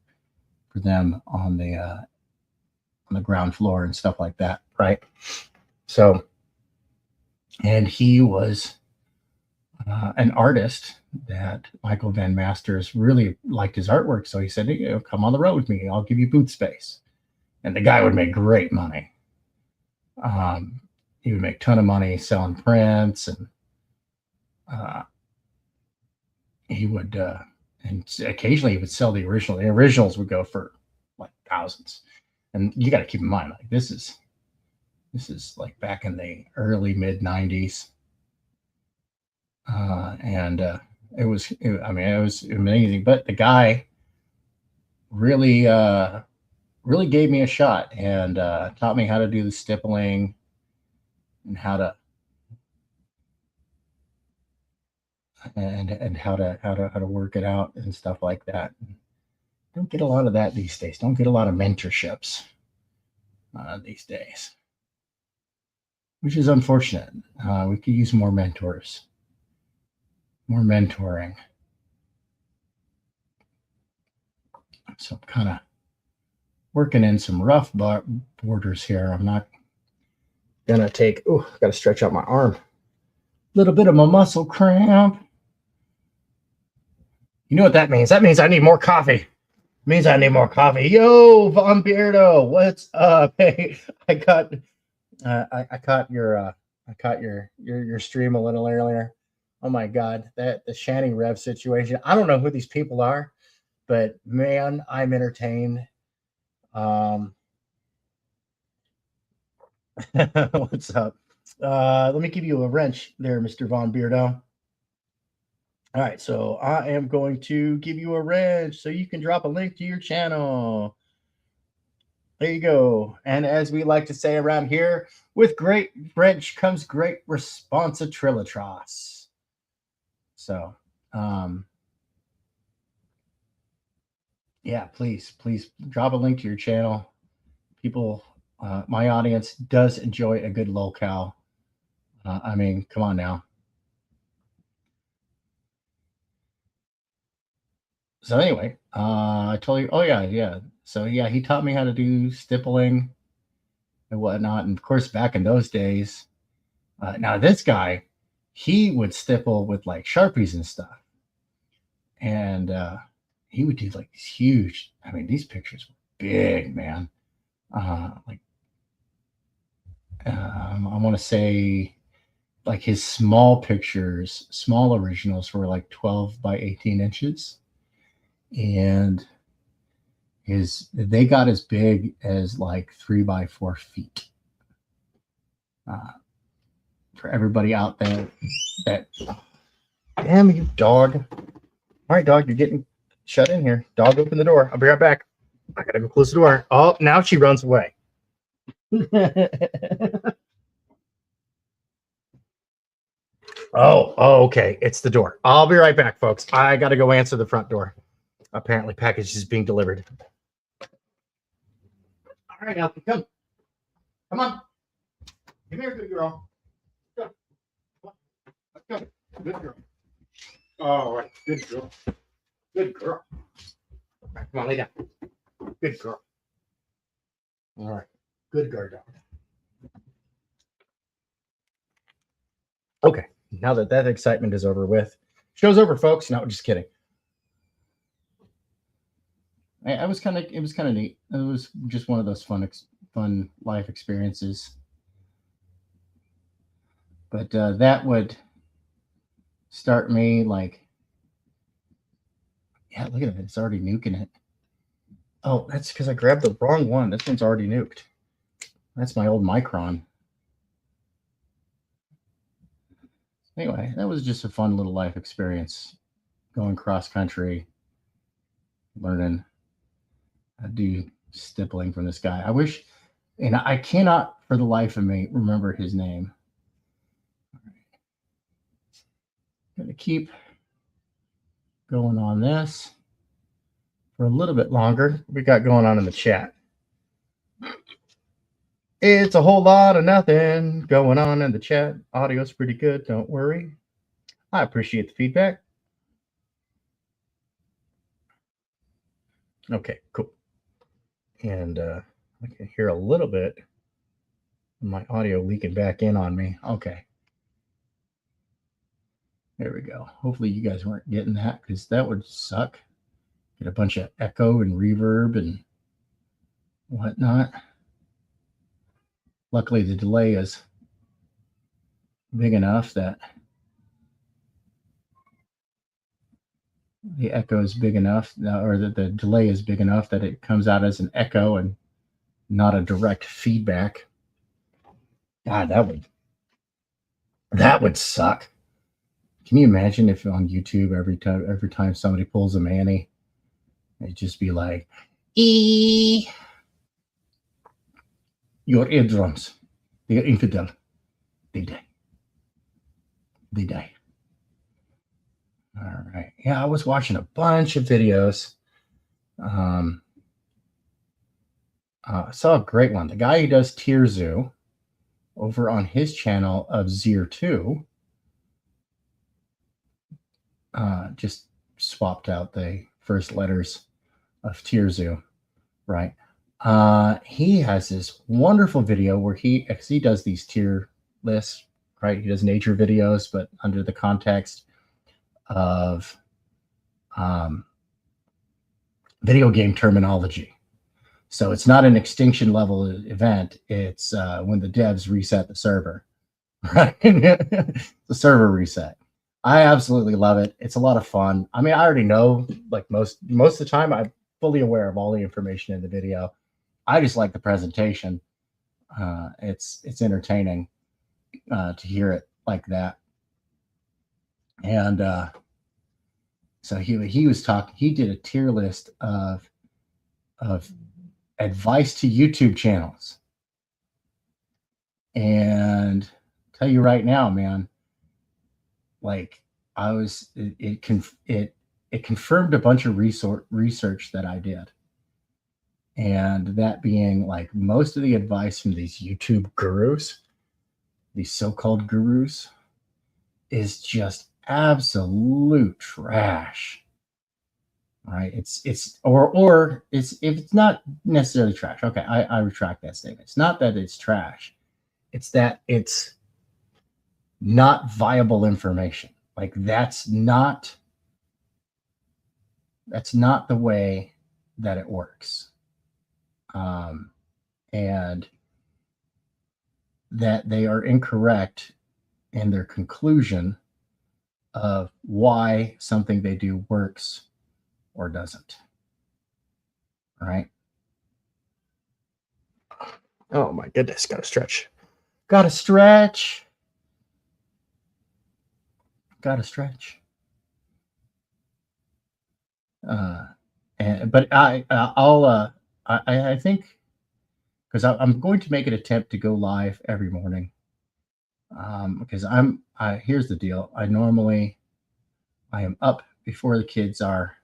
for them on the ground floor and stuff like that. Right. So, and he was an artist that Michael Van Masters really liked his artwork. So he said, come on the road with me. I'll give you booth space. And the guy would make great money. He would make a ton of money selling prints, and he would, and occasionally he would sell the original. The originals would go for like thousands. And you got to keep in mind, like this is like back in the early mid 90s. And it was amazing. But the guy really gave me a shot, and taught me how to do the stippling and how to work it out and stuff like that. Don't get a lot of that these days. Don't get a lot of mentorships these days, which is unfortunate. We could use more mentors, more mentoring. So I'm kind of working in some rough borders here. I'm not gonna take, I gotta stretch out my arm. A little bit of my muscle cramp. You know what that means? That means I need more coffee. Means I need more coffee. Yo, Von Beardo, what's up? Hey, I caught your stream a little earlier. Oh my God, the Shanny Rev situation. I don't know who these people are, but man, I'm entertained. What's up? Let me give you a wrench there, Mr. Von Beardo. All right, so I am going to give you a wrench so you can drop a link to your channel. There you go. And as we like to say around here, with great wrench comes great responsibility. So, yeah, please drop a link to your channel. People, my audience does enjoy a good lolcow. I mean, come on now. So anyway, I told you, yeah. So yeah, he taught me how to do stippling and whatnot. And of course, back in those days, now this guy, he would stipple with like Sharpies and stuff. And he would do like these huge, I mean, these pictures were big, man. I want to say like his small pictures, small originals were like 12 by 18 inches. And they got as big as like 3 by 4 feet. For everybody out there that, damn you, dog. All right, dog, you're getting shut in here. Dog, open the door. I'll be right back. I gotta go close the door. Oh, now she runs away. Oh, okay. It's the door. I'll be right back, folks. I gotta go answer the front door. Apparently, package is being delivered. All right, Alfie, come. Come on. Come here, good girl. Come. Let's go. Good girl. All right, good girl. Good girl. All right, come on, lay down. Good girl. All right, good guard dog. Okay, now that excitement is over with, show's over, folks. No, just kidding. It was kind of neat. It was just one of those fun life experiences. But that would start me like, yeah, look at it. It's already nuking it. Oh, that's because I grabbed the wrong one. This one's already nuked. That's my old Micron. Anyway, that was just a fun little life experience. Going cross country, learning how to do stippling from this guy. I wish, and I cannot for the life of me remember his name. Going to keep going on this for a little bit longer. We got going on in the chat. It's a whole lot of nothing going on in the chat. Audio's pretty good. Don't worry. I appreciate the feedback. Okay, cool. And I can hear a little bit of my audio leaking back in on me. Okay. There we go. Hopefully you guys weren't getting that, because that would suck. Get a bunch of echo and reverb and whatnot. Luckily, the delay is big enough that the echo is big enough, or that the delay is big enough that it comes out as an echo and not a direct feedback. God, that would suck. Can you imagine if on YouTube every time somebody pulls a Manny, it'd just be like, "Your eardrums, they are infidel. They die. They die." All right. Yeah, I was watching a bunch of videos. I saw a great one. The guy who does Tier Zoo over on his channel of Zier 2 just swapped out the first letters of Tier Zoo, right? He has this wonderful video where he does these tier lists, right? He does nature videos, but under the context of video game terminology. So it's not an extinction level event. It's when the devs reset the server, right? The server reset. I absolutely love it. It's a lot of fun. I mean, I already know, like most of the time, I'm fully aware of all the information in the video. I just like the presentation. It's entertaining to hear it like that. And so he was talking. He did a tier list of advice to YouTube channels, and tell you right now, man, like it confirmed a bunch of research that I did. And that being, like, most of the advice from these YouTube gurus, these so-called gurus, is just absolute trash. All right. It's not necessarily trash. Okay, I retract that statement. It's not that it's trash. It's that it's not viable information. Like, that's not the way that it works. And that they are incorrect and their conclusion of why something they do works or doesn't. All right. Oh my goodness, gotta stretch. Gotta stretch. Gotta stretch. But I think, because I'm going to make an attempt to go live every morning. Because here's the deal. I am up before the kids are,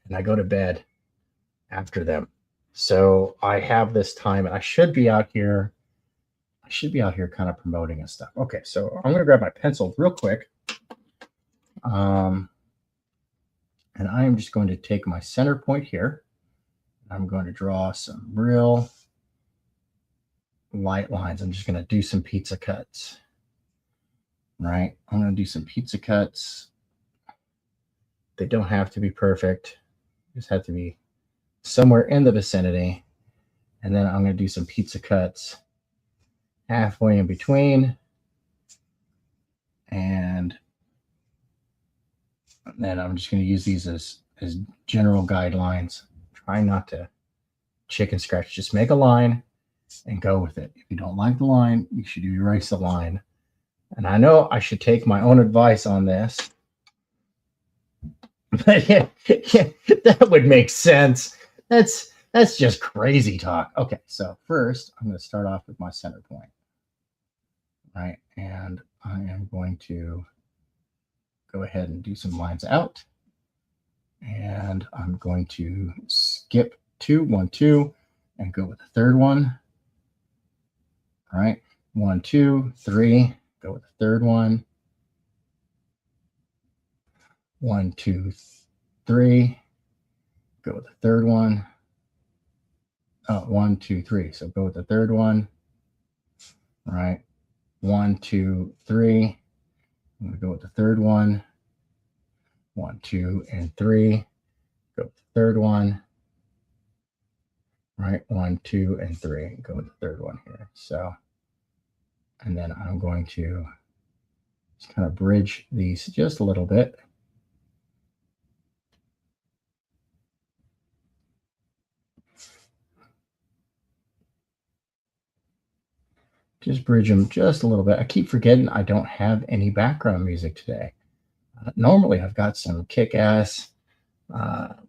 and I go to bed after them. So I have this time, and I should be out here. Kind of promoting and stuff. Okay, so I'm going to grab my pencil real quick. And I am just going to take my center point here. I'm going to draw some real light lines. I'm just going to do some pizza cuts. Right? I'm going to do some pizza cuts. They don't have to be perfect. Just have to be somewhere in the vicinity. And then I'm going to do some pizza cuts halfway in between. And then I'm just going to use these as general guidelines. Try not to chicken scratch. Just make a line and go with it. If you don't like the line, you should erase the line. And I know I should take my own advice on this. But yeah, that would make sense. That's just crazy talk. Okay, so first I'm going to start off with my center point. Right, and I am going to go ahead and do some lines out. And I'm going to skip 2, 1, 2, and go with the third one. All right, 1, 2, 3, go with the third one. 1, 2, 3, go with the third one. 1, 2, 3, so go with the third one. All right, 1, 2, 3. I'm going to go with the third one. 1, 2, and 3. Go with the third one. Right, 1, 2, and 3. Go with the third one here. So, and then I'm going to just kind of bridge these just a little bit. Just bridge them just a little bit. I keep forgetting I don't have any background music today. Normally I've got some kick-ass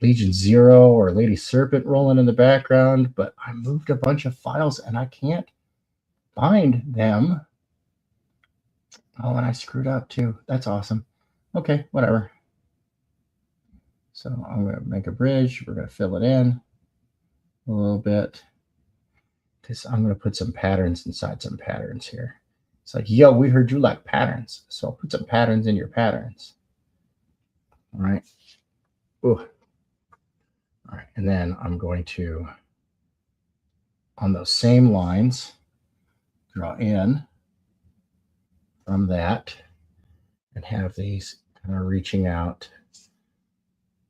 Legion Zero or Lady Serpent rolling in the background, but I moved a bunch of files and I can't find them. Oh, and I screwed up too. That's awesome. Okay, whatever. So I'm going to make a bridge. We're going to fill it in a little bit. I'm going to put some patterns inside some patterns here. It's like, yo, we heard you like patterns. So I'll put some patterns in your patterns. All right. Ooh. All right. And then I'm going to, on those same lines, draw in from that and have these kind of reaching out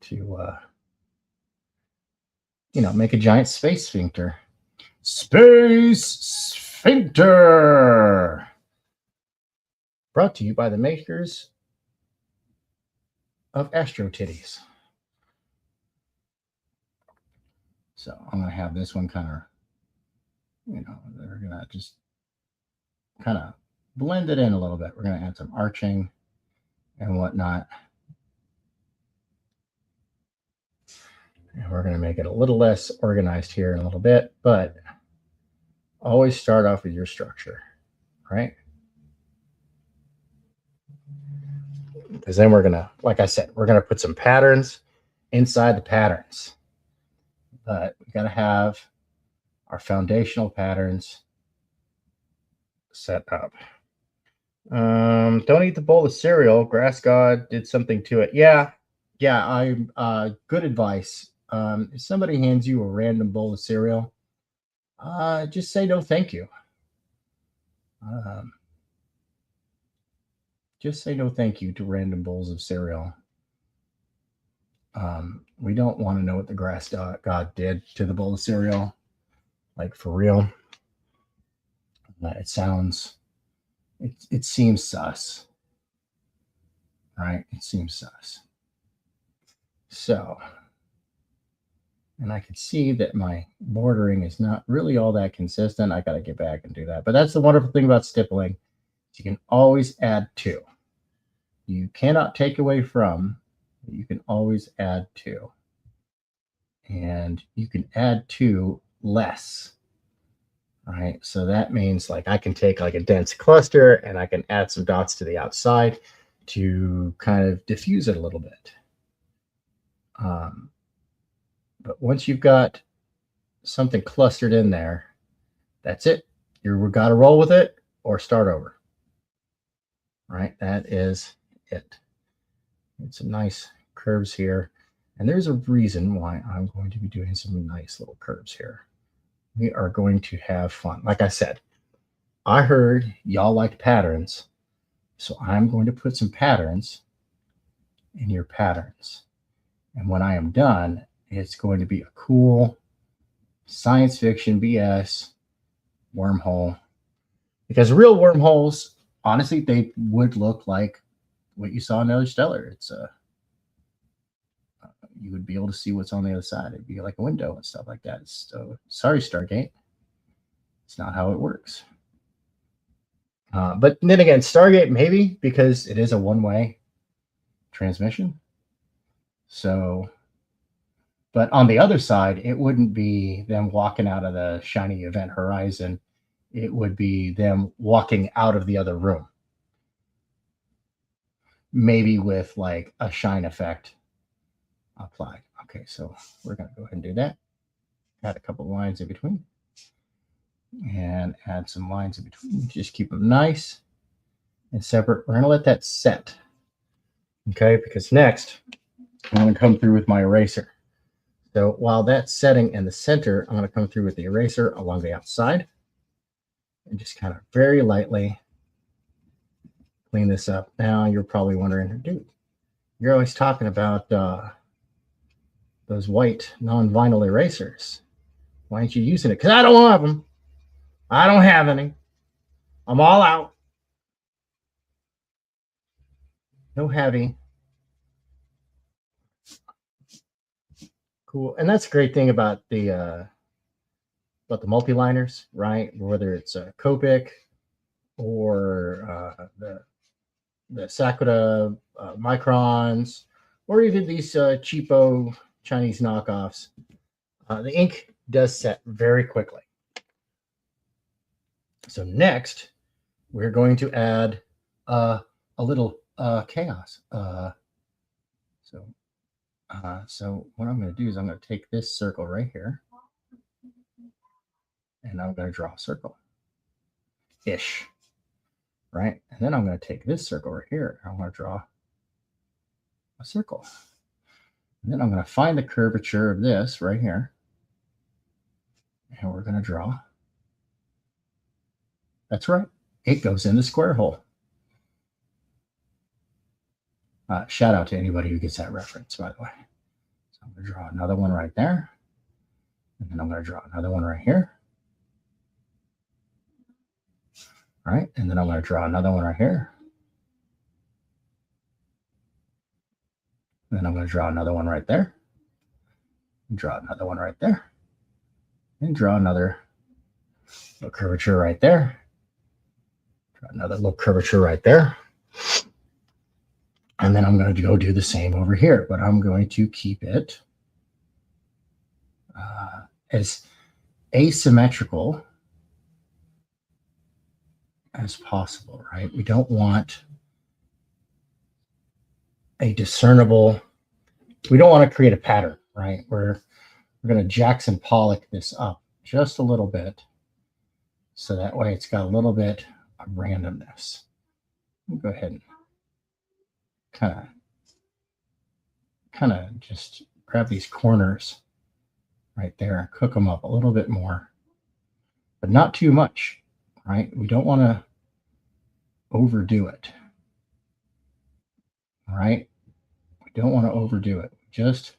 to, make a giant space sphincter. Space Sphincter! Brought to you by the makers of Astro Titties. So I'm going to have this one kind of, they're going to just kind of blend it in a little bit. We're going to add some arching and whatnot. And we're going to make it a little less organized here in a little bit, but always start off with your structure, right? Because then we're going to, like I said, we're going to put some patterns inside the patterns. But we got to have our foundational patterns set up. Don't eat the bowl of cereal. Grass God did something to it. Yeah, good advice. If somebody hands you a random bowl of cereal, just say no thank you. Just say no thank you to random bowls of cereal. We don't want to know what the grass god did to the bowl of cereal. Like, for real. It sounds it seems sus, right? It seems sus. So, and I can see that my bordering is not really all that consistent. I got to get back and do that. But that's the wonderful thing about stippling. You can always add to. You cannot take away from, you can always add to. And you can add to less, right? So that means like I can take like a dense cluster and I can add some dots to the outside to kind of diffuse it a little bit. But once you've got something clustered in there, that's it. You've got to roll with it or start over, right? That is it. It's some nice curves here. And there's a reason why I'm going to be doing some nice little curves here. We are going to have fun. Like I said, I heard y'all like patterns, so I'm going to put some patterns in your patterns. And when I am done, it's going to be a cool science fiction BS wormhole. Because real wormholes, honestly, they would look like what you saw in Interstellar. It's you would be able to see what's on the other side. It'd be like a window and stuff like that. So sorry, Stargate. It's not how it works. But then again, Stargate maybe, because it is a one-way transmission. So, but on the other side, it wouldn't be them walking out of the shiny event horizon. It would be them walking out of the other room. Maybe with like a shine effect applied. Okay, so we're going to go ahead and do that. Add a couple lines in between. And add some lines in between. Just keep them nice and separate. We're going to let that set. Okay, because next I'm going to come through with my eraser. So while that's setting in the center, I'm going to come through with the eraser along the outside and just kind of very lightly clean this up. Now you're probably wondering, dude, you're always talking about those white non-vinyl erasers. Why aren't you using it? Because I don't have them. I don't have any. I'm all out. No heavy. Cool. And that's a great thing about the multi-liners, right? Whether it's a Copic or the Sakura microns, or even these cheapo Chinese knockoffs. The ink does set very quickly. So next, we're going to add a little chaos. So what I'm going to do is I'm going to take this circle right here, and I'm going to draw a circle-ish, right? And then I'm going to take this circle right here, and I'm going to draw a circle. And then I'm going to find the curvature of this right here, and we're going to draw. That's right. It goes in the square hole. Shout out to anybody who gets that reference, by the way. So I'm going to draw another one right there. And then I'm going to draw another one right here. All right. And then I'm going to draw another one right here. And then I'm going to draw another one right there. And draw another one right there. And draw another little curvature right there. Draw another little curvature right there. And then I'm going to go do the same over here, but I'm going to keep it as asymmetrical as possible, right? We don't want a discernible, we don't want to create a pattern, right? We're going to Jackson Pollock this up just a little bit. So that way it's got a little bit of randomness. We'll go ahead and kind of just grab these corners right there and cook them up a little bit more, but not too much, right? We don't want to overdo it, right? We don't want to overdo it. Just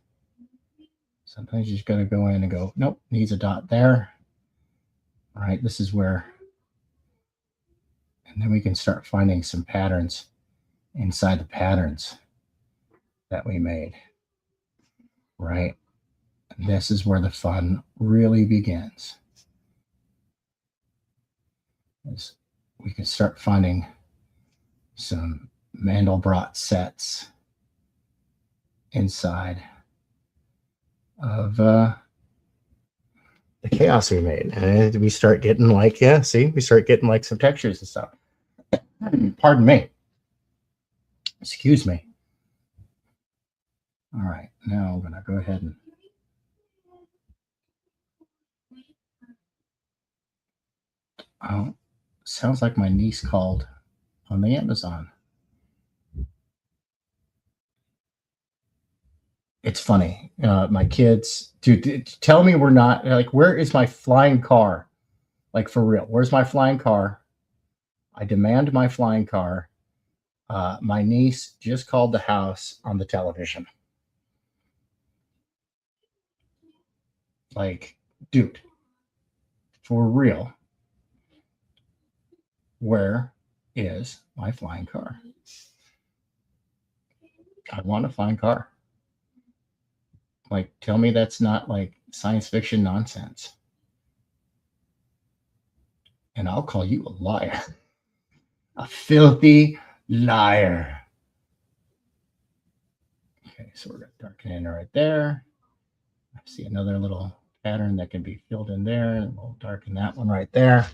sometimes you just got to go in and go, nope, needs a dot there. All right, this is where And then we can start finding some patterns inside the patterns that we made, right? And this is where the fun really begins. As we can start finding some Mandelbrot sets inside of the chaos we made. And we start getting like, yeah, see, we start getting like some textures and stuff. Pardon me. Excuse me. All right, now I'm going to go ahead and sounds like my niece called on the Amazon. It's funny. My kids, dude, tell me we're not, like, where is my flying car? Like, for real, where's my flying car? I demand my flying car. My niece just called the house on the television. Like, dude, for real, where is my flying car? I want a flying car. Like, tell me that's not like science fiction nonsense. And I'll call you a liar. A filthy liar. Okay, so we're going to darken in right there. I see another little pattern that can be filled in there, and we'll darken that one right there.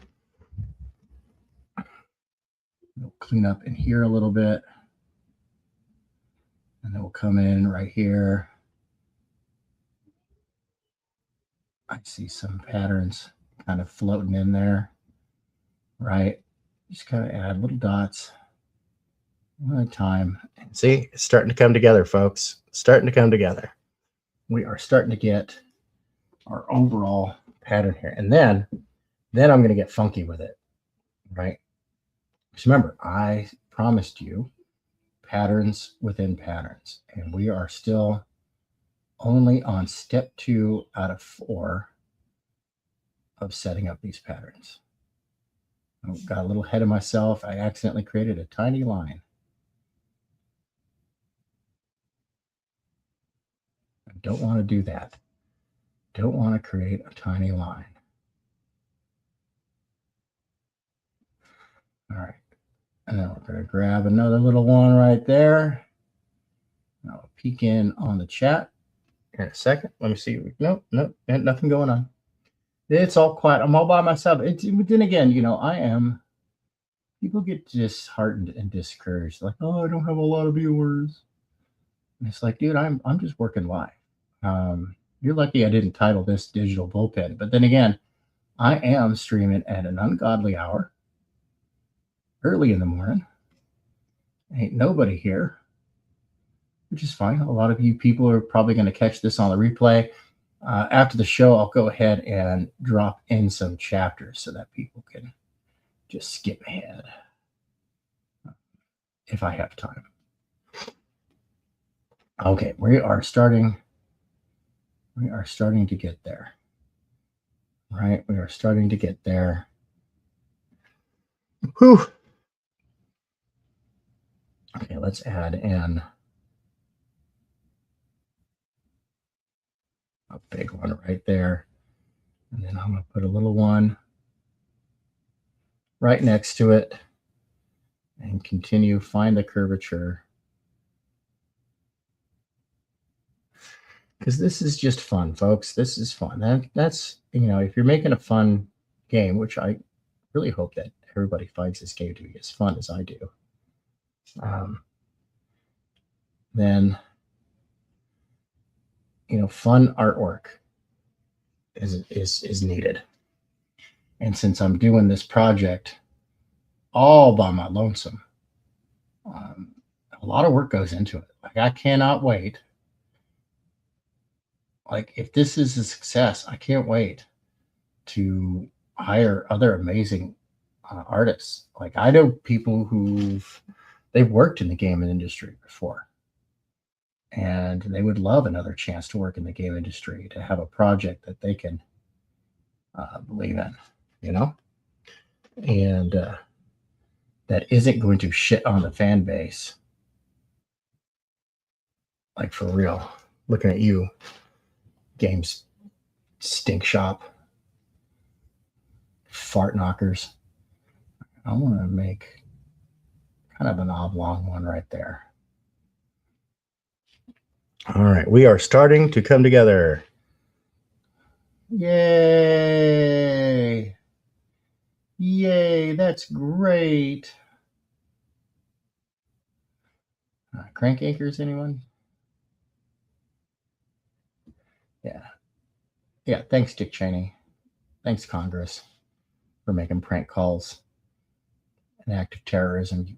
We'll clean up in here a little bit. And then we'll come in right here. I see some patterns kind of floating in there, right? Just kind of add little dots one at a time. See, it's starting to come together, folks. It's starting to come together. We are starting to get our overall pattern here. And then I'm going to get funky with it, right? Because remember, I promised you patterns within patterns, and we are still only on step 2 out of 4 of setting up these patterns. I got a little ahead of myself. I accidentally created a tiny line. I don't want to do that. Don't want to create a tiny line. All right. And then we're going to grab another little one right there. I'll peek in on the chat in a second. Let me see. Nope, nothing going on. It's all quiet. I'm all by myself. Then again, you know, people get disheartened and discouraged. Like, oh, I don't have a lot of viewers. And it's like, dude, I'm just working live. You're lucky I didn't title this Digital Bullpen. But then again, I am streaming at an ungodly hour, early in the morning. Ain't nobody here, which is fine. A lot of you people are probably going to catch this on the replay. After the show, I'll go ahead and drop in some chapters so that people can just skip ahead if I have time. Okay, we are starting to get there. Right? We are starting to get there. Whew. Okay, let's add in a big one right there. And then I'm going to put a little one right next to it and continue, find the curvature. Because this is just fun, folks. This is fun. That's, you know, if you're making a fun game, which I really hope that everybody finds this game to be as fun as I do, then, you know, fun artwork is needed. And since I'm doing this project all by my lonesome, a lot of work goes into it. Like, I cannot wait. Like, if this is a success, I can't wait to hire other amazing artists. Like, I know people they've worked in the game industry before, and they would love another chance to work in the game industry, to have a project that they can believe in, you know? And that isn't going to shit on the fan base. Like, for real. Looking at you, games stink shop, fart knockers. I want to make kind of an oblong one right there. All right, we are starting to come together. Yay! Yay, that's great. Crank anchors, anyone? Yeah. Yeah, thanks, Dick Cheney. Thanks, Congress, for making prank calls an act of terrorism, you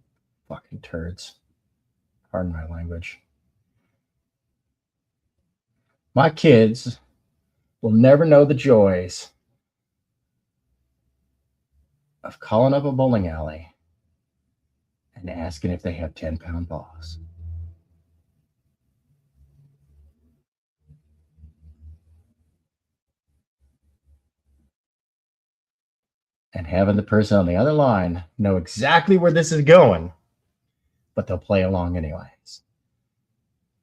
fucking turds. Pardon my language. My kids will never know the joys of calling up a bowling alley and asking if they have 10-pound balls. And having the person on the other line know exactly where this is going, but they'll play along anyways.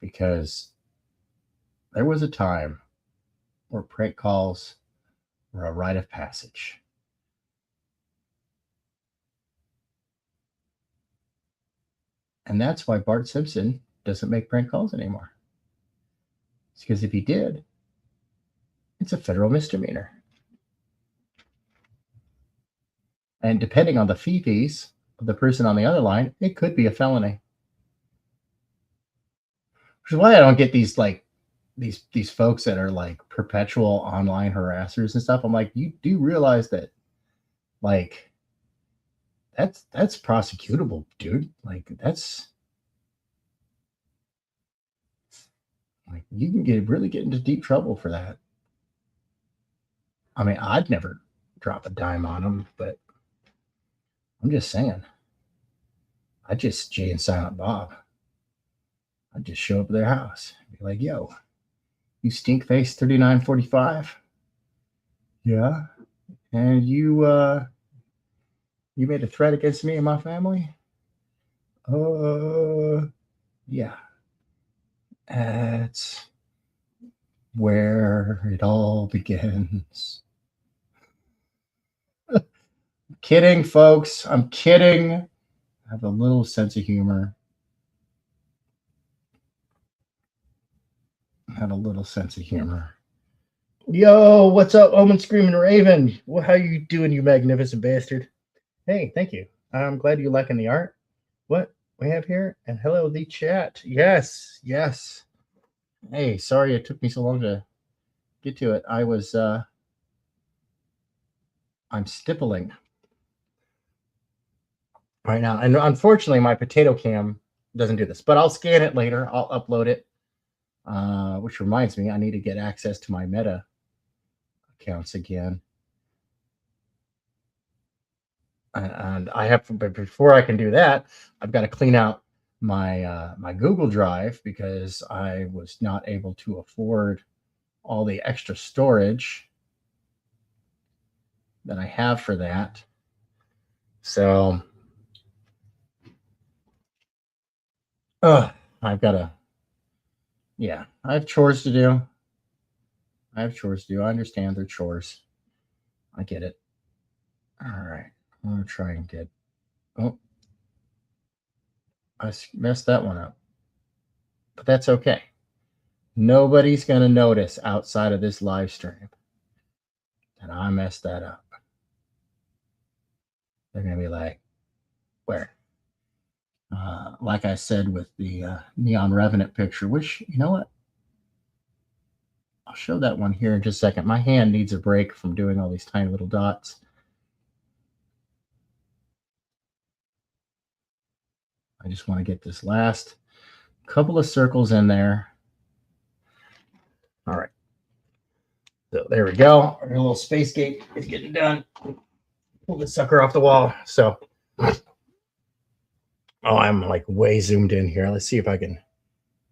Because there was a time where prank calls were a rite of passage. And that's why Bart Simpson doesn't make prank calls anymore. It's because if he did, it's a federal misdemeanor. And depending on the fee-fees of the person on the other line, it could be a felony. Which is why I don't get these like these folks that are like perpetual online harassers and stuff. I'm like, you do realize that like that's prosecutable, dude. Like that's like you can really get into deep trouble for that. I mean, I'd never drop a dime on them, but I'm just saying. I just Jay and Silent Bob. I'd just show up at their house and be like, yo, you stink face 3945. Yeah. And you made a threat against me and my family? Yeah. That's where it all begins. Kidding, folks. I'm kidding. I have a little sense of humor. Yo, what's up, Omen Screaming Raven? Well, how you doing, you magnificent bastard? Hey, thank you. I'm glad you liking the art. What we have here? And hello, the chat. Yes. Hey, sorry it took me so long to get to it. I'm stippling right now. And unfortunately, my potato cam doesn't do this, but I'll scan it later. I'll upload it. Which reminds me, I need to get access to my Meta accounts again. And I have, but before I can do that, I've got to clean out my Google Drive because I was not able to afford all the extra storage that I have for that. So, I've got to, yeah, I have chores to do. I understand they're chores. I get it. All right. I'm going to try and get, oh, I messed that one up. But that's okay. Nobody's going to notice outside of this live stream that I messed that up. They're going to be like, where? Like I said with the Neon Revenant picture, which, you know what? I'll show that one here in just a second. My hand needs a break from doing all these tiny little dots. I just want to get this last couple of circles in there. All right. So there we go. Our little space gate is getting done. Pull the sucker off the wall. So, oh, I'm like way zoomed in here. Let's see if I can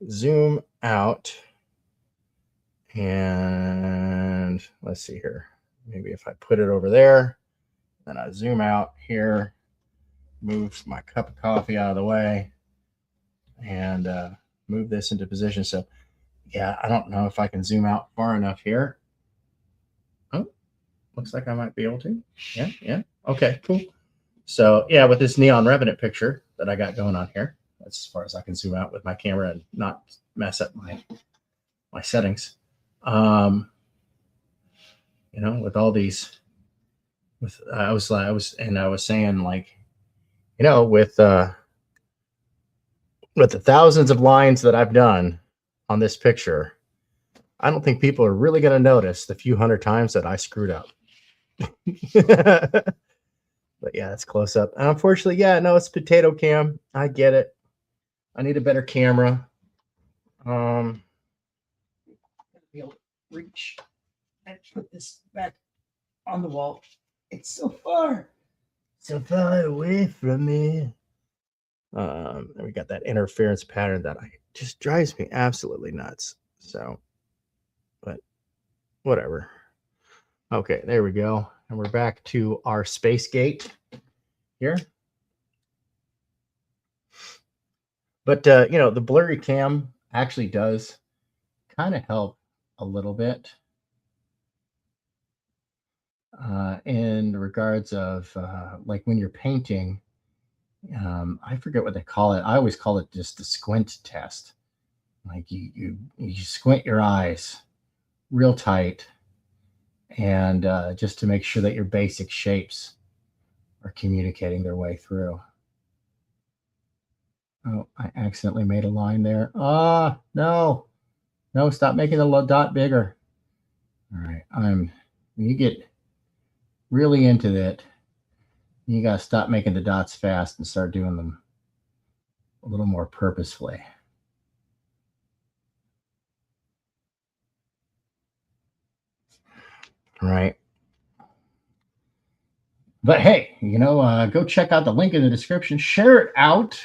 zoom out. And let's see here. Maybe if I put it over there, then I zoom out here. move my cup of coffee out of the way and move this into position. So, yeah, I don't know if I can zoom out far enough here. Oh, looks like I might be able to. Yeah. Okay, cool. So, yeah, with this Neon Revenant picture that I got going on here, that's as far as I can zoom out with my camera and not mess up my settings. With all these, I was saying, like, with the thousands of lines that I've done on this picture, I don't think people are really going to notice the few hundred times that I screwed up. But yeah, it's close up. And unfortunately, yeah, no, it's potato cam. I get it. I need a better camera. Be able to reach and put this back on the wall. It's so far away from me. And we got that interference pattern that just drives me absolutely nuts. So, but whatever. Okay, there we go. And we're back to our space gate here. But, the blurry cam actually does kind of help a little bit in regards of like when you're painting. I forget what they call it. I always call it just the squint test. Like you squint your eyes real tight and just to make sure that your basic shapes are communicating their way through. Oh, I accidentally made a line there. No, stop making the dot bigger. All right, when you get really into that, you got to stop making the dots fast and start doing them a little more purposefully. Right. But hey, go check out the link in the description. Share it out.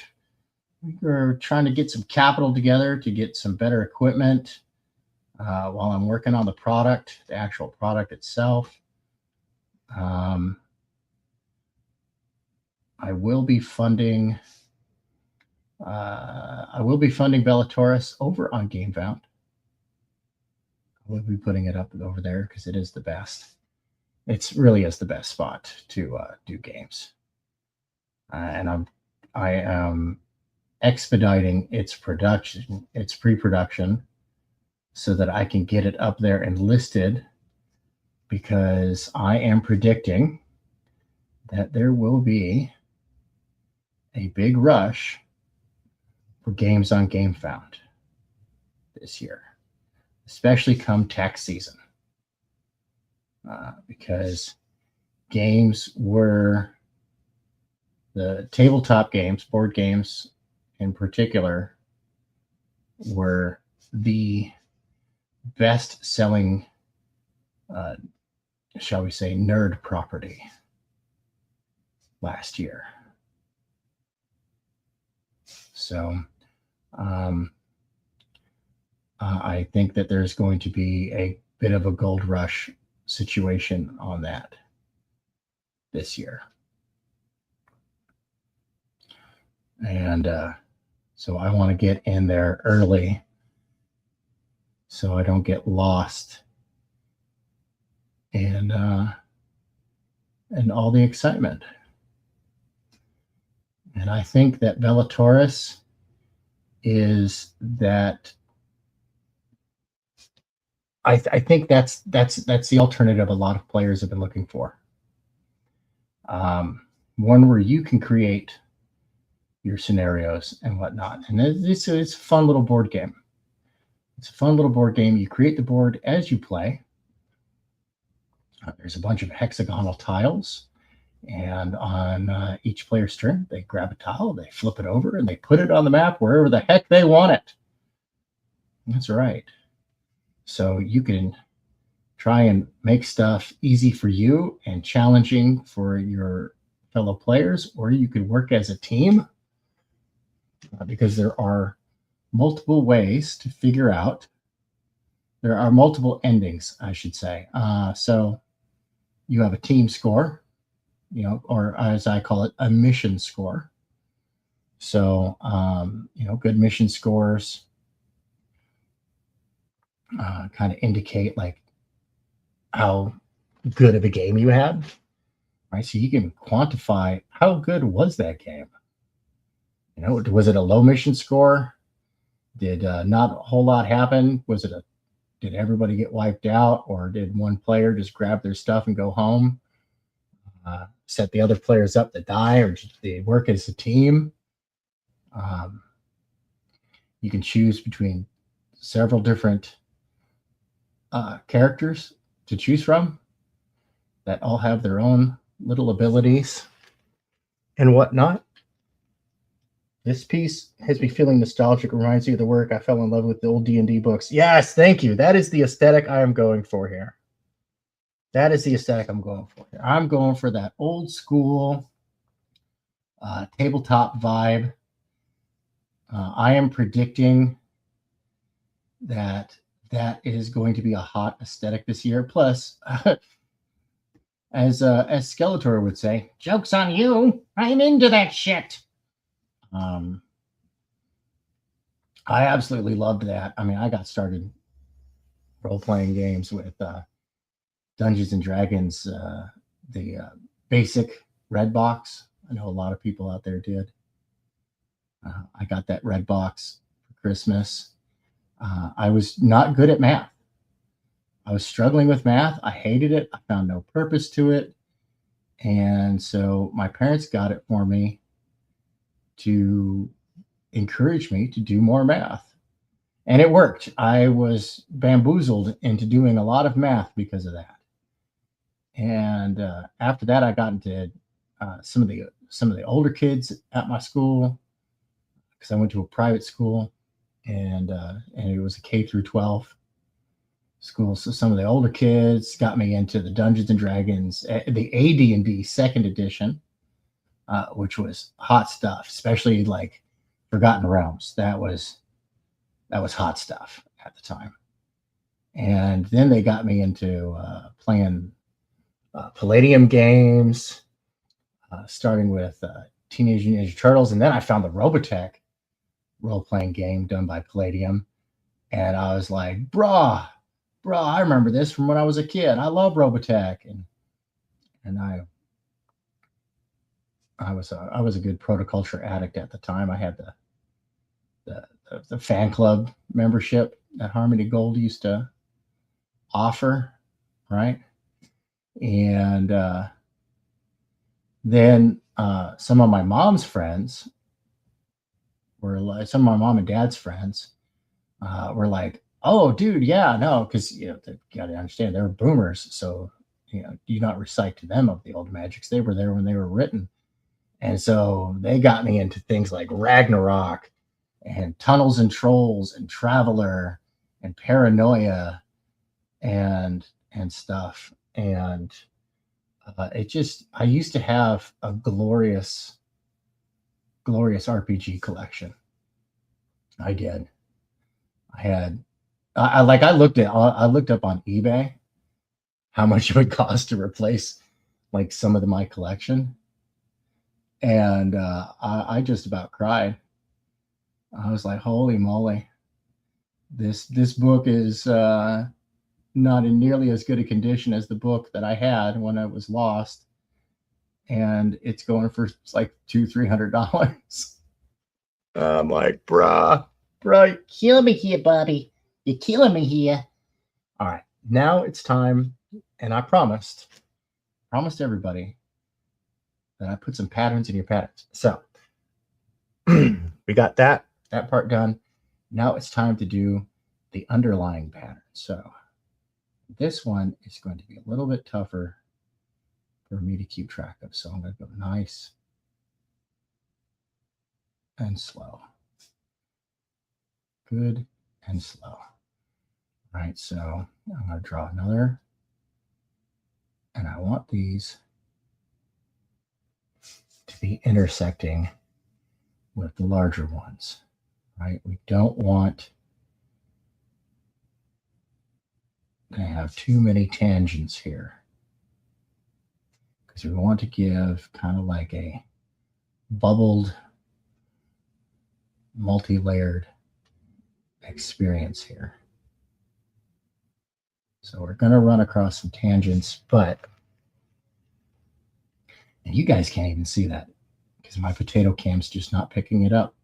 We're trying to get some capital together to get some better equipment while I'm working on the product, the actual product itself. I will be funding BELLATAURUS over on GameFound. I will be putting it up over there because it is the best. It really is the best spot to do games, and I am expediting its production, its pre-production, so that I can get it up there and listed, because I am predicting that there will be a big rush for games on GameFound this year, especially come tax season, because games were the tabletop games, board games in particular, were the best selling, shall we say, nerd property last year. So I think that there's going to be a bit of a gold rush situation on that this year. And so I want to get in there early so I don't get lost in all the excitement. And I think that BELLATAURUS is that. I think that's the alternative a lot of players have been looking for. One where you can create your scenarios and whatnot. And it's a fun little board game. It's a fun little board game. You create the board as you play. There's a bunch of hexagonal tiles. And on each player's turn, they grab a tile, they flip it over, and they put it on the map wherever the heck they want it. That's right. So you can try and make stuff easy for you and challenging for your fellow players, or you can work as a team, because there are multiple ways to figure out. There are multiple endings, I should say. So you have a team score, or as I call it, a mission score. So, good mission scores kind of indicate like how good of a game you had, right? So you can quantify how good was that game. Was it a low mission score? Did not a whole lot happen? Did everybody get wiped out, or did one player just grab their stuff and go home? Set the other players up to die, or did they work as a team? You can choose between several different characters to choose from that all have their own little abilities and whatnot. This piece has me feeling nostalgic. Reminds you of the work I fell in love with the old D&D books. Yes, thank you. That is the aesthetic I am going for here. That is the aesthetic I'm going for here. I'm going for that old school tabletop vibe. I am predicting that is going to be a hot aesthetic this year. Plus, as Skeletor would say, "Joke's on you. I'm into that shit." I absolutely loved that. I mean, I got started role-playing games with Dungeons and Dragons, the basic red box. I know a lot of people out there did. I got that red box for Christmas. I was not good at math. I was struggling with math. I hated it. I found no purpose to it. And so my parents got it for me to encourage me to do more math. And it worked. I was bamboozled into doing a lot of math because of that. And after that, I got into some of the older kids at my school, because I went to a private school, and it was a K through 12 school. So some of the older kids got me into the Dungeons and Dragons, the AD&D second edition, which was hot stuff, especially like Forgotten Realms. That was hot stuff at the time. And then they got me into playing Palladium games, starting with Teenage Ninja Turtles. And then I found the Robotech role-playing game done by Palladium. And I was like, bruh, I remember this from when I was a kid. I love Robotech. And I was a good protoculture addict at the time. I had the fan club membership that Harmony Gold used to offer, right? And then some of my mom's friends were like, some of my mom and dad's friends were like, "Oh, dude, yeah, no," because you got to understand they were boomers, so do not recite to them of the old magics. They were there when they were written, and so they got me into things like Ragnarok and Tunnels and Trolls and Traveler and Paranoia and stuff. And I used to have a glorious RPG collection. I did. I looked up on eBay how much it would cost to replace like some of my collection, and I just about cried. I was like, "Holy moly! This book is not in nearly as good a condition as the book that I had when I was lost, and it's going for like $200-300." I'm like, bruh, you're killing me here, Bobby. You're killing me here. All right, now it's time, and I promised everybody that I put some patterns in your patterns. So we got that part done. Now it's time to do the underlying pattern. So this one is going to be a little bit tougher for me to keep track of. So I'm going to go nice and slow. Good and slow. All right, so I'm going to draw another. And I want these to be intersecting with the larger ones, right? We don't want to have too many tangents here, because we want to give kind of like a bubbled, multi-layered experience here. So we're going to run across some tangents, and you guys can't even see that because my potato cam's just not picking it up.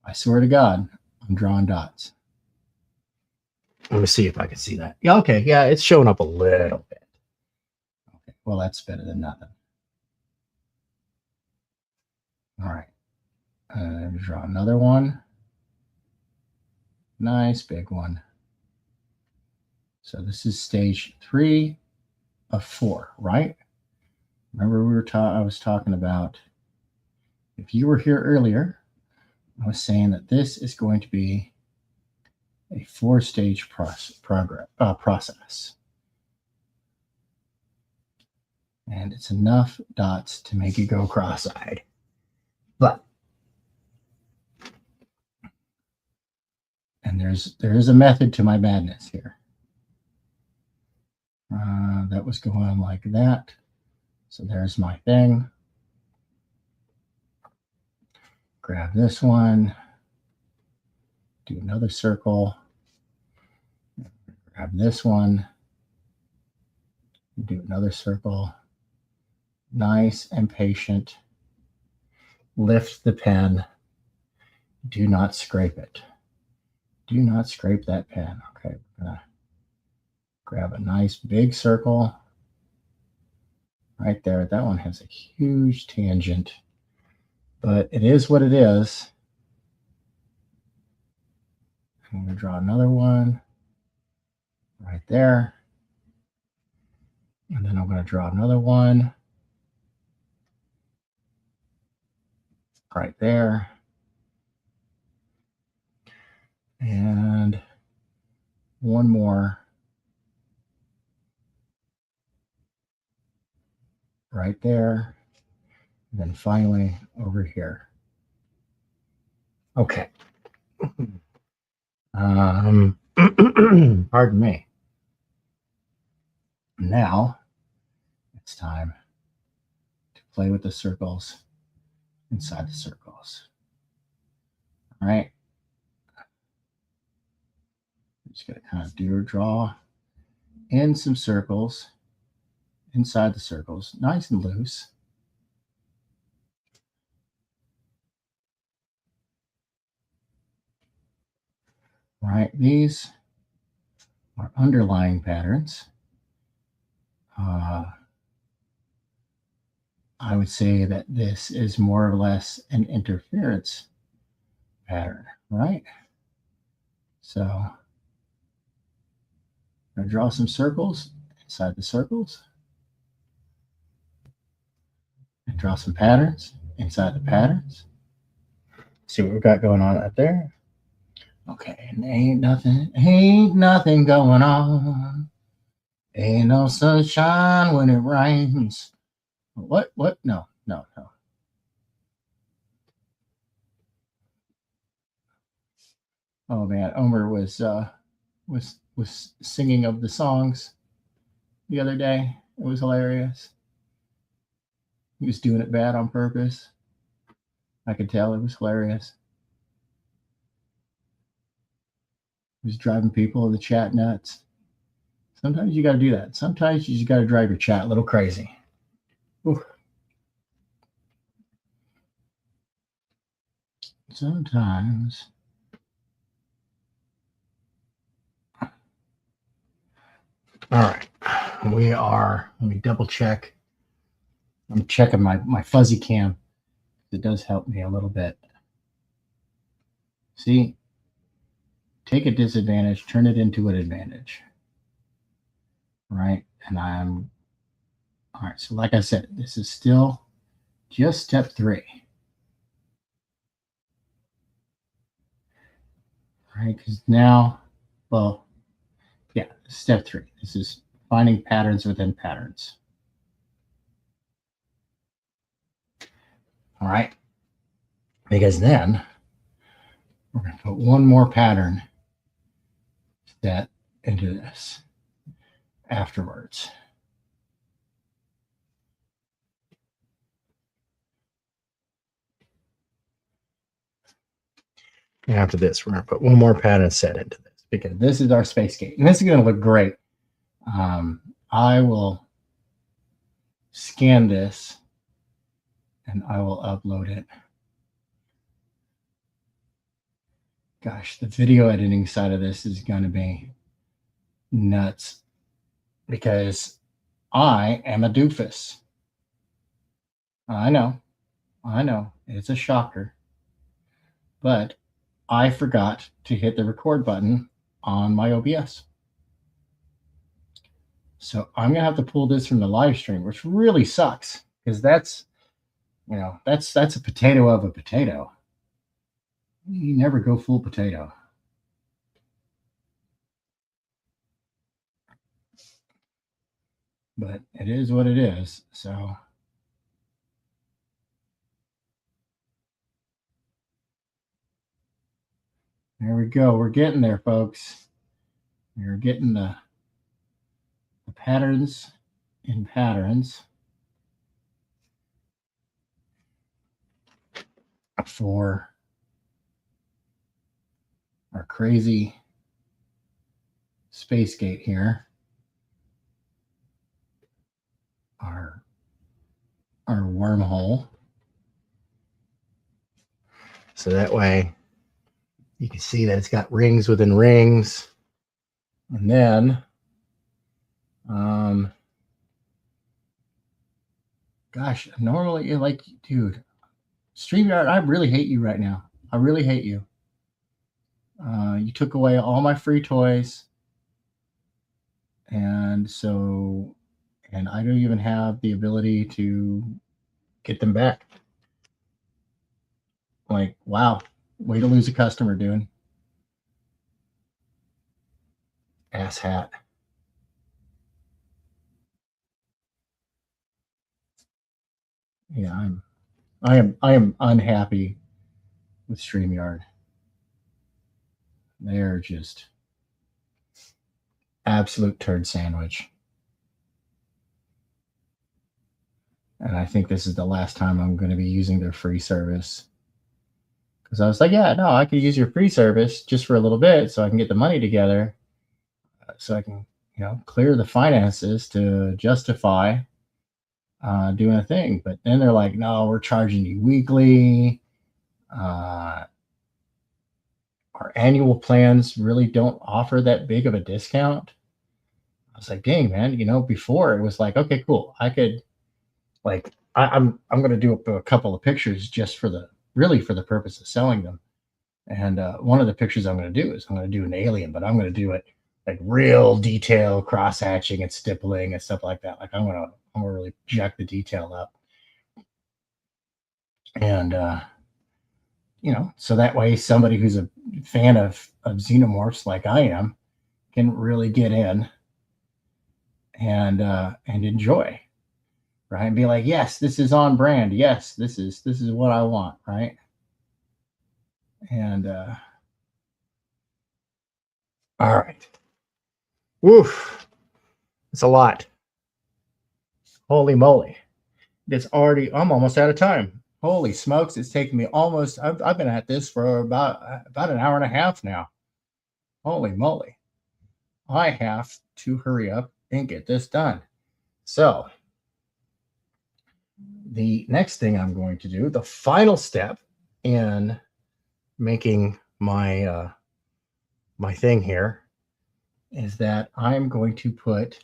I swear to God, I'm drawing dots. Let me see if I can see that. Yeah, okay. Yeah, it's showing up a little bit. Okay, well, that's better than nothing. All right. Draw another one. Nice big one. So this is stage 3 of 4, right? Remember I was talking about, if you were here earlier, I was saying that this is going to be a 4-stage process. And it's enough dots to make you go cross-eyed. But, and there is a method to my madness here. That was going like that. So there's my thing. Grab this one. Do another circle. Grab this one. Do another circle. Nice and patient. Lift the pen. Do not scrape it. Do not scrape that pen. Okay, we're gonna grab a nice big circle right there. That one has a huge tangent, but it is what it is. I'm gonna draw another one right there. And then I'm gonna draw another one right there. And one more right there. And then finally over here. Okay. Pardon me. Now it's time to play with the circles inside the circles. All right. I'm just going to kind of draw in some circles inside the circles, nice and loose. All right, these are underlying patterns. I would say that this is more or less an interference pattern, right? So I'm going to draw some circles inside the circles and draw some patterns inside the patterns. See what we've got going on out there. Okay, and ain't nothing going on. Ain't no sunshine when it rains. What? No. Oh man, Omer was singing of the songs the other day. It was hilarious. He was doing it bad on purpose. I could tell it was hilarious. He was driving people in the chat nuts. Sometimes you got to do that. Sometimes you just got to drive your chat a little crazy. Ooh. Sometimes. All right. Let me double check. I'm checking my fuzzy cam. It does help me a little bit. See? Take a disadvantage, turn it into an advantage. Right? And all right. So like I said, this is still just step 3. Right? Because now, well, yeah, step 3. This is finding patterns within patterns. All right. Because then we're going to put one more pattern set into this afterwards. After this, we're going to put one more pattern set into this because this is our space gate. And this is going to look great. I will scan this and I will upload it. Gosh, the video editing side of this is going to be nuts because I am a doofus. I know, it's a shocker, but I forgot to hit the record button on my OBS. So I'm going to have to pull this from the live stream, which really sucks because that's, you know, that's a potato of a potato. You never go full potato. But it is what it is. So there we go. We're getting there, folks. We're getting the patterns in patterns for our crazy space gate here. Our wormhole. So that way you can see that it's got rings within rings. And then, gosh, normally, like, dude, StreamYard, I really hate you right now. I really hate you. You took away all my free toys. And so, and I don't even have the ability to get them back. Like, wow, way to lose a customer, dude. Ass hat. Yeah, I am unhappy with StreamYard. They're just absolute turd sandwich. And I think this is the last time I'm going to be using their free service. Because I was like, yeah, no, I could use your free service just for a little bit so I can get the money together. So I can, you know, clear the finances to justify doing a thing. But then they're like, no, we're charging you weekly. Our annual plans really don't offer that big of a discount. I was like, dang, man, you know, before it was like, okay, cool. I could, like, I'm going to do a couple of pictures just for the purpose of selling them. And one of the pictures I'm going to do is I'm going to do an alien, but I'm going to do it like real detail, cross hatching and stippling and stuff like that. Like I'm going to really jack the detail up. And, you know, so that way somebody who's a fan of xenomorphs like I am can really get in and enjoy, right? And be like, yes, this is on brand. Yes, this is what I want, right? And all right. Woof. It's a lot. Holy moly. I'm almost out of time. Holy smokes, it's taken me almost, I've been at this for about an hour and a half now. Holy moly. I have to hurry up and get this done. So the next thing I'm going to do, the final step in making my my thing here, is that I'm going to put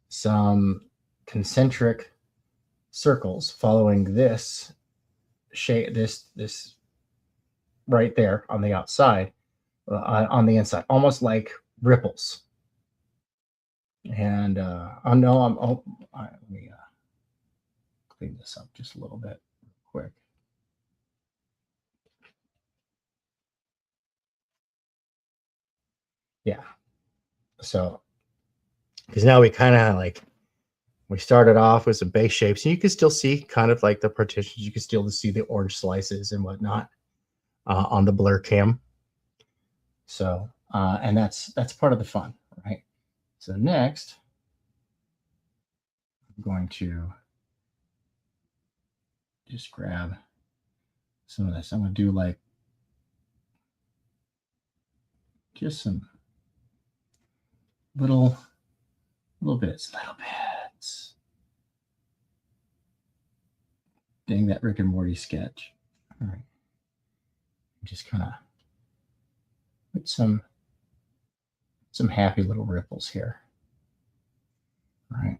some concentric circles following this shape, this right there on the outside, on the inside, almost like ripples. And I know let me clean this up just a little bit quick. Yeah. So, because now we kind of like, we started off with some base shapes, and you can still see kind of like the partitions. You can still see the orange slices and whatnot on the blur cam. So, and that's part of the fun, right? So next, I'm going to just grab some of this. I'm going to do like just some little bits. Dang that Rick and Morty sketch. All right. Just kind of put some happy little ripples here. All right.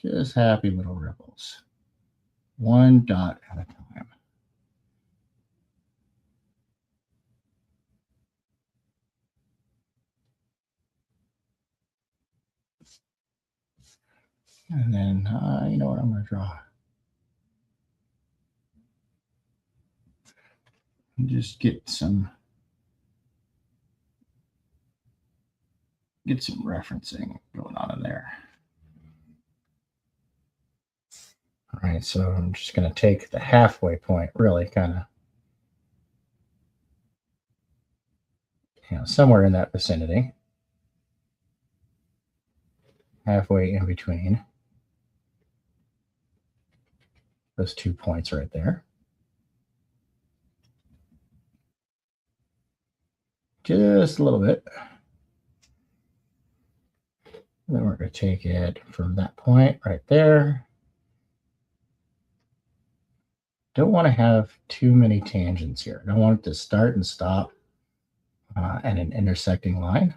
Just happy little ripples. One dot at a time. And then, you know what I'm going to draw? Just get some referencing going on in there. All right, so I'm just going to take the halfway point, really kind of, somewhere in that vicinity. Halfway in between those 2 points right there. Just a little bit. Then we're going to take it from that point right there. Don't want to have too many tangents here. I don't want it to start and stop at an intersecting line.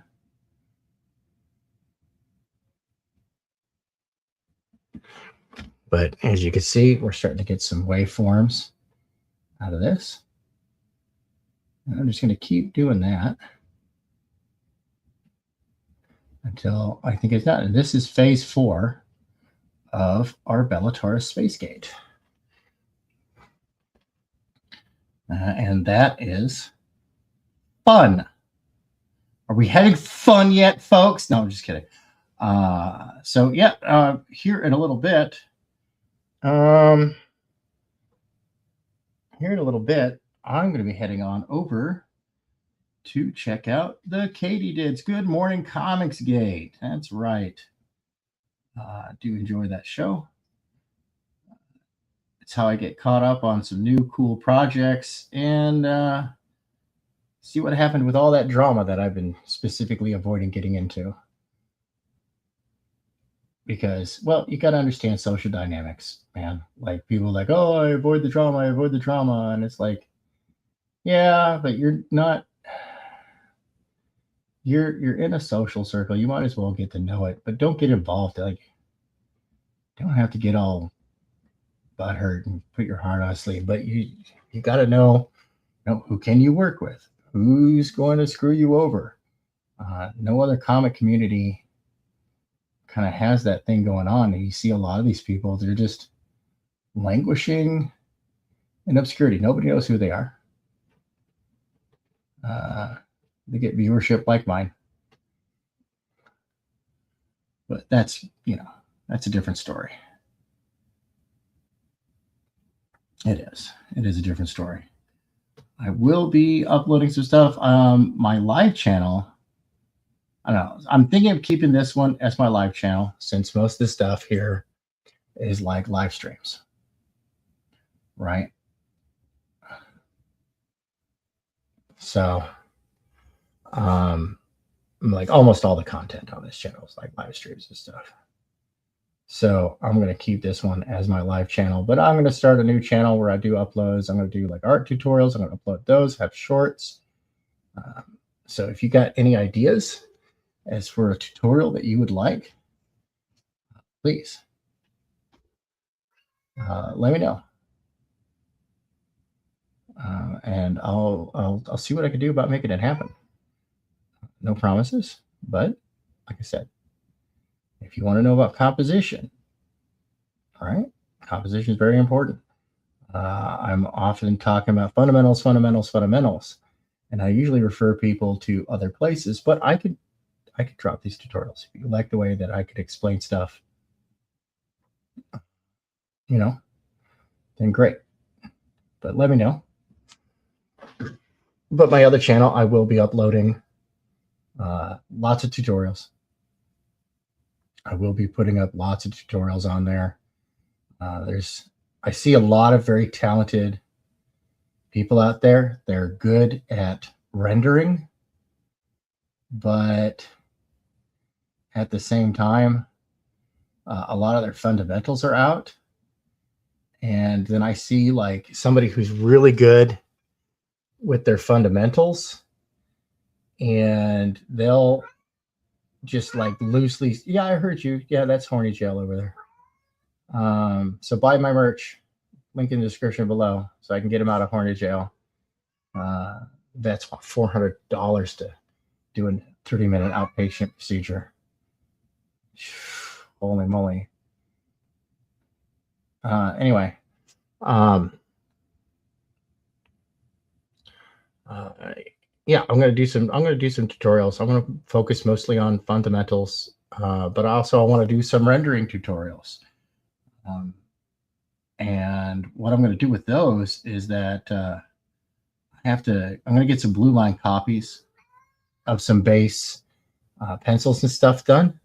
But as you can see, we're starting to get some waveforms out of this. And I'm just going to keep doing that until I think it's done. And this is phase 4 of our BELLATAURUS space gate. And that is fun. Are we having fun yet, folks? No, I'm just kidding. So yeah, here in a little bit, I'm going to be heading on over to check out the Katie's Good Morning Comics Gate. That's right. Do enjoy that show. It's how I get caught up on some new cool projects and see what happened with all that drama that I've been specifically avoiding getting into. Because, well, you got to understand social dynamics, man. Like, people are like, oh, I avoid the drama. And it's like, yeah, but you're not, you're in a social circle. You might as well get to know it, but don't get involved. Like, don't have to get all butthurt and put your heart on sleeve, but you got to know, who can you work with? Who's going to screw you over? No other comic community kind of has that thing going on. And you see a lot of these people, they're just languishing in obscurity. Nobody knows who they are. They get viewership like mine. But that's, that's a different story. It is a different story. I will be uploading some stuff. My live channel, I don't know. I'm thinking of keeping this one as my live channel since most of the stuff here is like live streams, right? So, like almost all the content on this channel is like live streams and stuff. So I'm going to keep this one as my live channel, but I'm going to start a new channel where I do uploads. I'm going to do like art tutorials. I'm going to upload those, have shorts. So if you got any ideas as for a tutorial that you would like, please let me know. And I'll see what I can do about making it happen. No promises, but like I said, if you want to know about composition, all right, composition is very important. I'm often talking about fundamentals, and I usually refer people to other places, but I could drop these tutorials. If you like the way that I could explain stuff, then great. But let me know. But my other channel, I will be uploading lots of tutorials. I will be putting up lots of tutorials on there. I see a lot of very talented people out there. They're good at rendering, but at the same time, a lot of their fundamentals are out. And then I see like somebody who's really good with their fundamentals, and they'll just like loosely, yeah, I heard you. Yeah, that's Horny Jail over there. So buy my merch, link in the description below, so I can get him out of Horny Jail. That's $400 to do a 30-minute outpatient procedure. Holy moly. Anyway, yeah, I'm gonna do some tutorials. I'm gonna focus mostly on fundamentals, but also I want to do some rendering tutorials. And what I'm going to do with those is that I'm going to get some blue line copies of some base pencils and stuff done.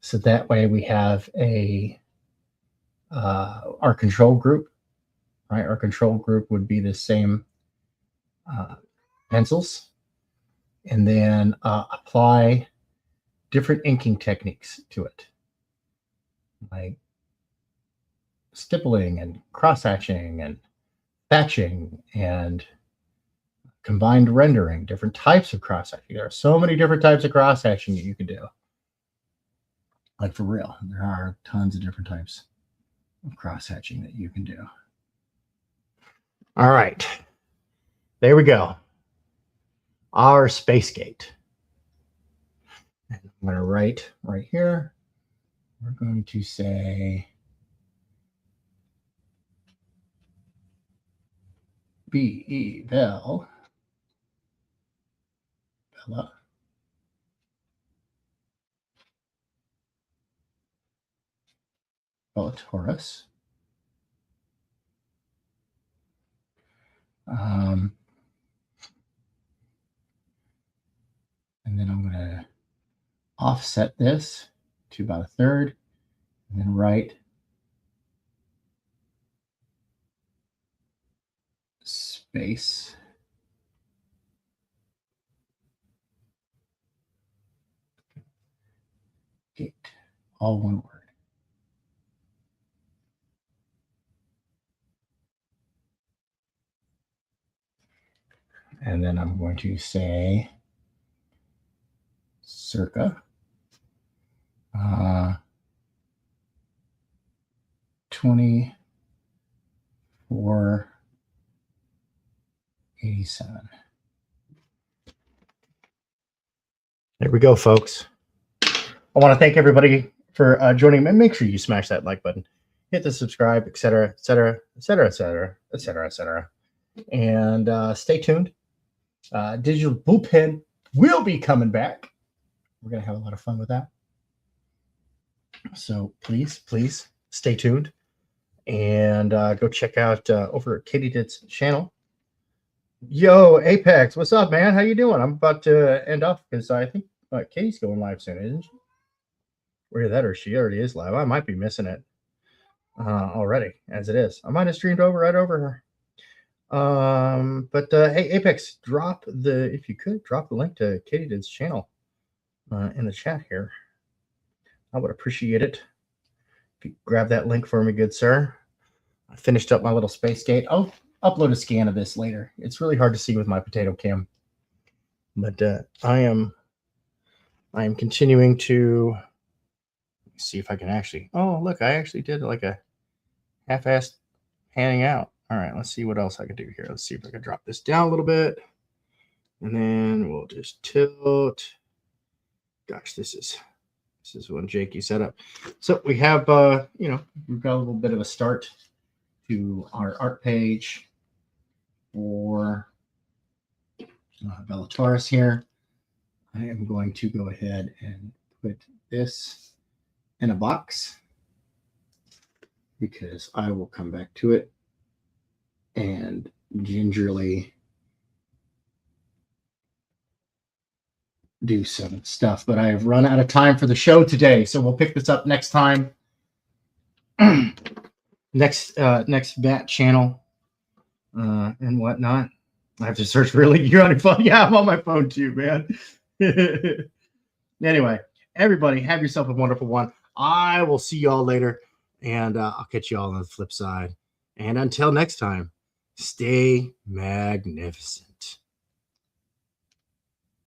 So that way we have our control group, right? Our control group would be the same pencils, and then apply different inking techniques to it, like stippling and cross-hatching and thatching and combined rendering, different types of cross-hatching. There are so many different types of cross-hatching that you can do. Like, for real, there are tons of different types of cross-hatching that you can do. All right, there we go. Our space gate. And I'm going to write right here. We're going to say B-E, Bell, Bella, BELLATAURUS. And then I'm going to offset this to about 1/3, and then write space gate, all one word. And then I'm going to say circa 2487. There we go, folks. I want to thank everybody for joining me. Make sure you smash that like button, hit the subscribe, etc., etc., etc., etc., etc., etc., and stay tuned. Digital Bullpen will be coming back. We're gonna have a lot of fun with that. So please stay tuned, and go check out over at Katydid's channel. Yo, Apex, what's up, man? How you doing? I'm about to end off because I think Katie's going live soon, isn't she? Or that, or she already is live. I might be missing it already, as it is. I might have streamed right over her. But hey, Apex, if you could drop the link to Katydid's channel in the chat here. I would appreciate it if you grab that link for me, good sir. I finished up my little space gate. I'll upload a scan of this later. It's really hard to see with my potato cam, but I am continuing to see if I can actually. Oh, look, I actually did like a half-assed panning out. All right, let's see what else I can do here. Let's see if I can drop this down a little bit, and then we'll just tilt. Gosh, this is one janky setup. So we have, we've got a little bit of a start to our art page for BELLATAURUS here. I am going to go ahead and put this in a box because I will come back to it and gingerly do some stuff, but I have run out of time for the show today, so we'll pick this up next time. next bat channel and whatnot. I have to search really. You're on your phone. Yeah, I'm on my phone too, man. Anyway, everybody, have yourself a wonderful one. I will see y'all later, and I'll catch y'all on the flip side. And until next time, stay magnificent.